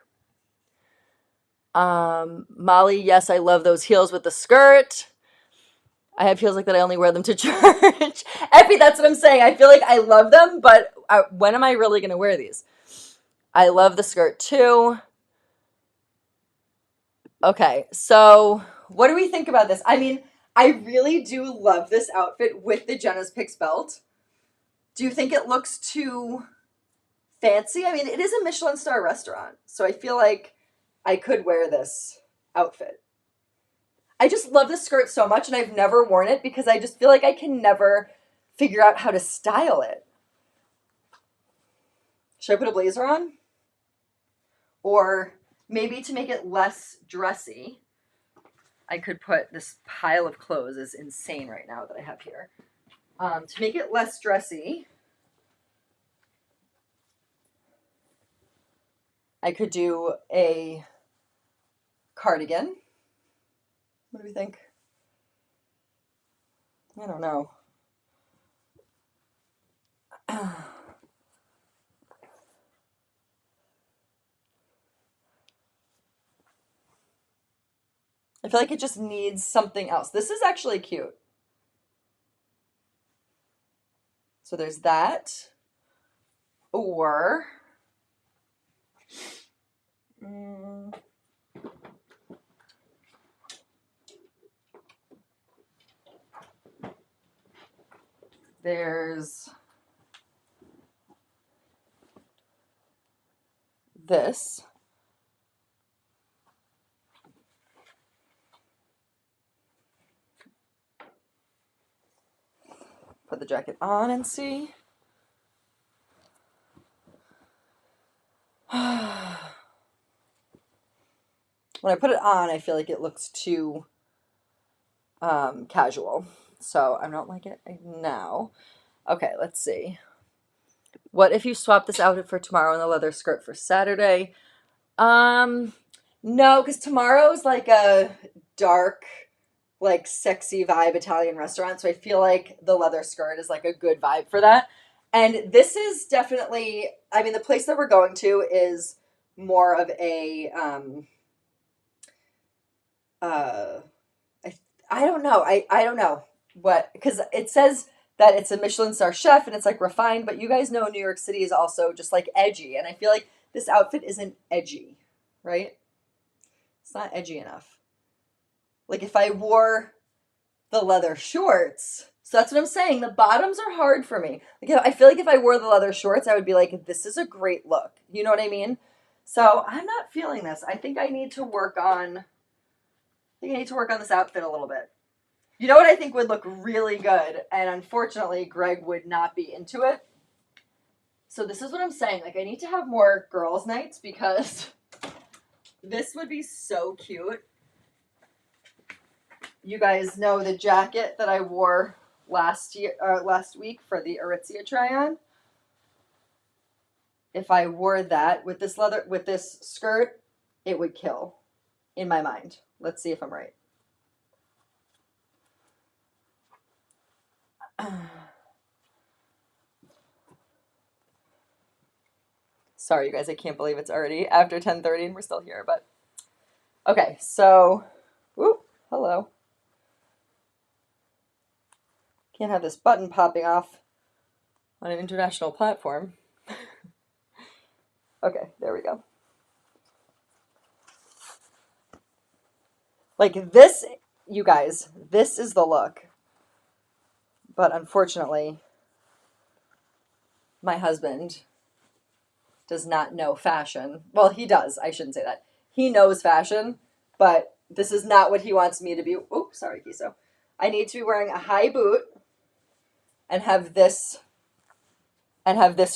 Molly, yes, I love those heels with the skirt. I have heels like that. I only wear them to church. Effie, that's what I'm saying. I feel like I love them, but when am I really going to wear these? I love the skirt too. Okay, so what do we think about this? I mean, I really do love this outfit with the JENA'S PICKS belt. Do you think it looks too fancy? I mean, it is a Michelin star restaurant, so I feel like I could wear this outfit. I just love this skirt so much, and I've never worn it because I just feel like I can never figure out how to style it. Should I put a blazer on? Or maybe to make it less dressy, I could put this pile of clothes is insane right now that I have here. To make it less dressy, I could do a cardigan. What do we think? I don't know. I feel like it just needs something else. This is actually cute. So there's that. Or there's this. Put the jacket on and see. When I put it on, I feel like it looks too casual. So I don't like it now. Okay, let's see. What if you swap this outfit for tomorrow and the leather skirt for Saturday? No, because tomorrow's like a dark, like sexy vibe Italian restaurant. So I feel like the leather skirt is like a good vibe for that. And this is definitely, I mean, the place that we're going to is more of a, uh, I don't know. I don't know what, because it says that it's a Michelin star chef and it's like refined, but you guys know New York City is also just like edgy. And I feel like this outfit isn't edgy, right? It's not edgy enough. Like if I wore the leather shorts, so that's what I'm saying. The bottoms are hard for me. Like I feel like if I wore the leather shorts, I would be like, this is a great look. You know what I mean? So I'm not feeling this. I think I need to work on this outfit a little bit. You know what I think would look really good, and unfortunately Greg would not be into it. So this is what I'm saying. Like I need to have more girls' nights because this would be so cute. You guys know the jacket that I wore last week for the Aritzia try-on. If I wore that with this skirt, it would kill in my mind. Let's see if I'm right. Sorry, you guys, I can't believe it's already after 10:30 and we're still here, but okay, so, whoop, hello. Can't have this button popping off on an international platform. Okay, there we go. Like this, you guys, this is the look. But unfortunately, my husband does not know fashion. Well, he does. I shouldn't say that. He knows fashion, but this is not what he wants me to be. Oh, sorry, Kiso. I need to be wearing a high boot and have this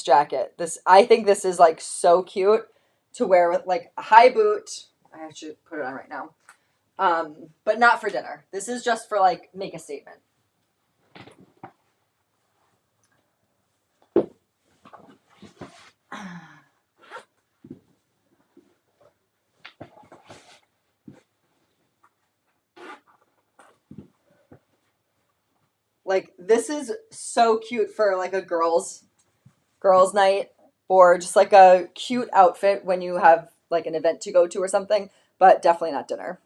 jacket. I think this is like so cute to wear with like a high boot. I should put it on right now. But not for dinner. This is just for like make a statement. Like this is so cute for like a girls night or just like a cute outfit when you have like an event to go to or something, but definitely not dinner.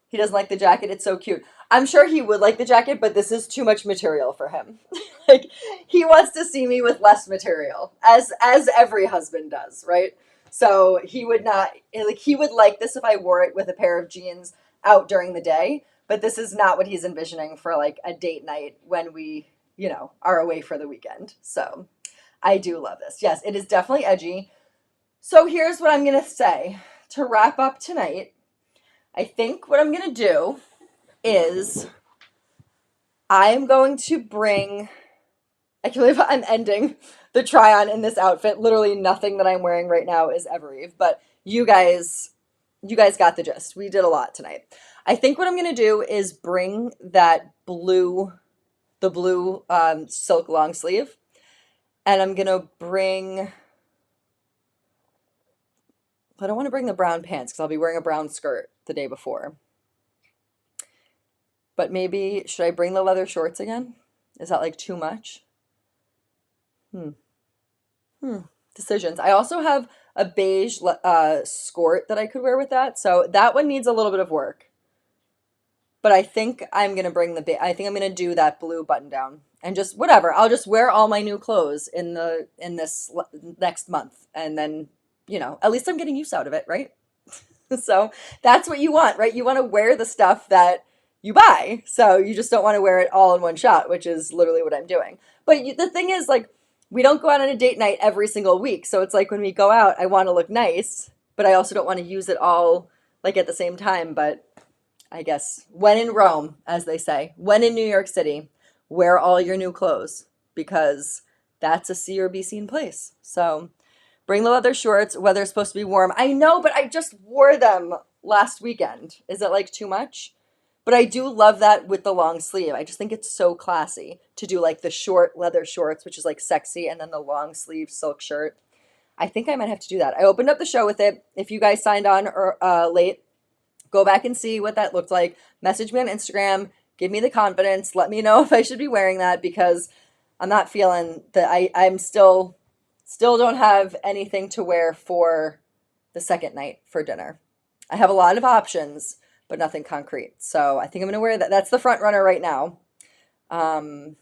He doesn't like the jacket. It's so cute. I'm sure he would like the jacket, but this is too much material for him. Like he wants to see me with less material, as every husband does, right? So he would not like he would like this if I wore it with a pair of jeans out during the day, but this is not what he's envisioning for like a date night when we, are away for the weekend. So I do love this. Yes, it is definitely edgy. So here's what I'm going to say to wrap up tonight. I think what I'm going to do is I'm going to bring, I can't believe I'm ending the try on in this outfit. Literally nothing that I'm wearing right now is Evereve, but you guys got the gist. We did a lot tonight. I think what I'm going to do is bring the blue silk long sleeve, and I'm going to bring, I don't want to bring the brown pants because I'll be wearing a brown skirt the day before. But maybe, should I bring the leather shorts again? Is that like too much? Decisions. I also have a beige skirt that I could wear with that. So that one needs a little bit of work. But I think I'm going to bring I think I'm going to do that blue button down and just whatever. I'll just wear all my new clothes in this next month. And then, at least I'm getting use out of it, right? So that's what you want, right? You want to wear the stuff that you buy. So you just don't want to wear it all in one shot, which is literally what I'm doing. But the thing is, like, we don't go out on a date night every single week. So it's like when we go out, I want to look nice, but I also don't want to use it all like at the same time. But I guess when in Rome, as they say, when in New York City, wear all your new clothes because that's a see or be seen place. So bring the leather shorts, weather's supposed to be warm. I know, but I just wore them last weekend. Is it like too much? But I do love that with the long sleeve. I just think it's so classy to do like the short leather shorts, which is like sexy, and then the long sleeve silk shirt. I think I might have to do that. I opened up the show with it. If you guys signed on or late, go back and see what that looked like. Message me on Instagram. Give me the confidence. Let me know if I should be wearing that because I'm not feeling that I'm still don't have anything to wear for the second night for dinner. I have a lot of options, but nothing concrete. So I think I'm going to wear that. That's the front runner right now. Time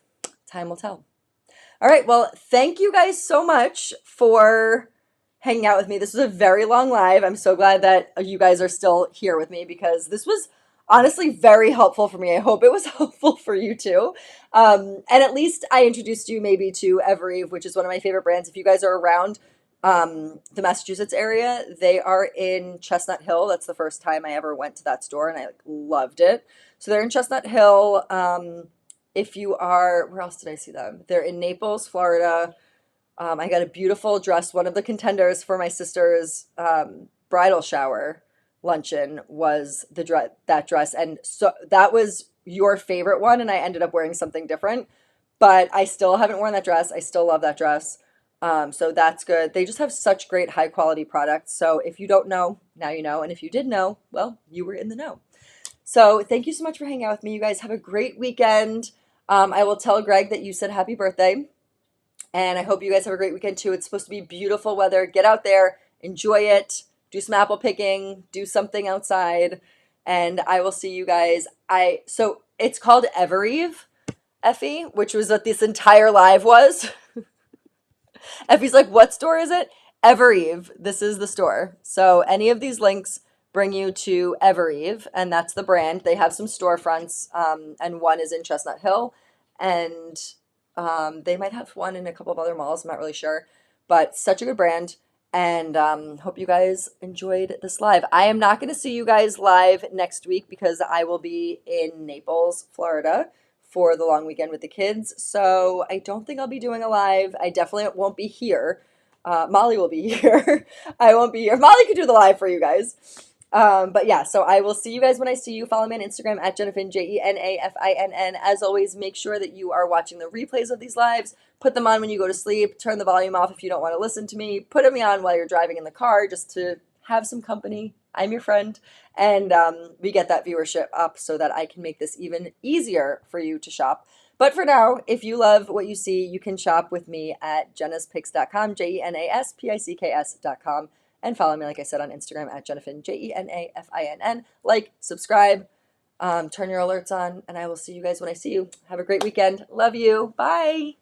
will tell. All right. Well, thank you guys so much for hanging out with me. This was a very long live. I'm so glad that you guys are still here with me because this was honestly very helpful for me. I hope it was helpful for you too. And at least I introduced you maybe to Evereve, which is one of my favorite brands. If you guys are around the Massachusetts area, they are in Chestnut Hill. That's the first time I ever went to that store and I loved it. So they're in Chestnut Hill. If you are, where else did I see them? They're in Naples, Florida. I got a beautiful dress. One of the contenders for my sister's bridal shower luncheon was that dress, and so that was your favorite one, and I ended up wearing something different. But I still haven't worn that dress. I still love that dress. So that's good. They just have such great high quality products. So if you don't know, now you know. And if you did know, well, you were in the know. So thank you so much for hanging out with me. You guys have a great weekend. I will tell Greg that you said happy birthday. And I hope you guys have a great weekend too. It's supposed to be beautiful weather. Get out there, enjoy it, do some apple picking, do something outside. And I will see you guys. So it's called Evereve, Effie, which was what this entire live was. Effie's like, what store is it? Evereve. This is the store. So any of these links bring you to Evereve, and that's the brand. They have some storefronts, and one is in Chestnut Hill, and they might have one in a couple of other malls. I'm not really sure, but such a good brand. And hope you guys enjoyed this live. I am not going to see you guys live next week because I will be in Naples, Florida for the long weekend with the kids. So I don't think I'll be doing a live. I definitely won't be here. Molly will be here. I won't be here. Molly could do the live for you guys. But yeah, so I will see you guys when I see you. Follow me on Instagram at Jenafin, JENAFINN. As always, make sure that you are watching the replays of these lives. Put them on when you go to sleep. Turn the volume off if you don't want to listen to me. Put them on while you're driving in the car just to have some company. I'm your friend. And we get that viewership up so that I can make this even easier for you to shop. But for now, if you love what you see, you can shop with me at JENA'Spicks.com, JENA'Spicks.com. And follow me, like I said, on Instagram at Jenafin, JENAFINN. Like, subscribe, turn your alerts on, and I will see you guys when I see you. Have a great weekend. Love you. Bye.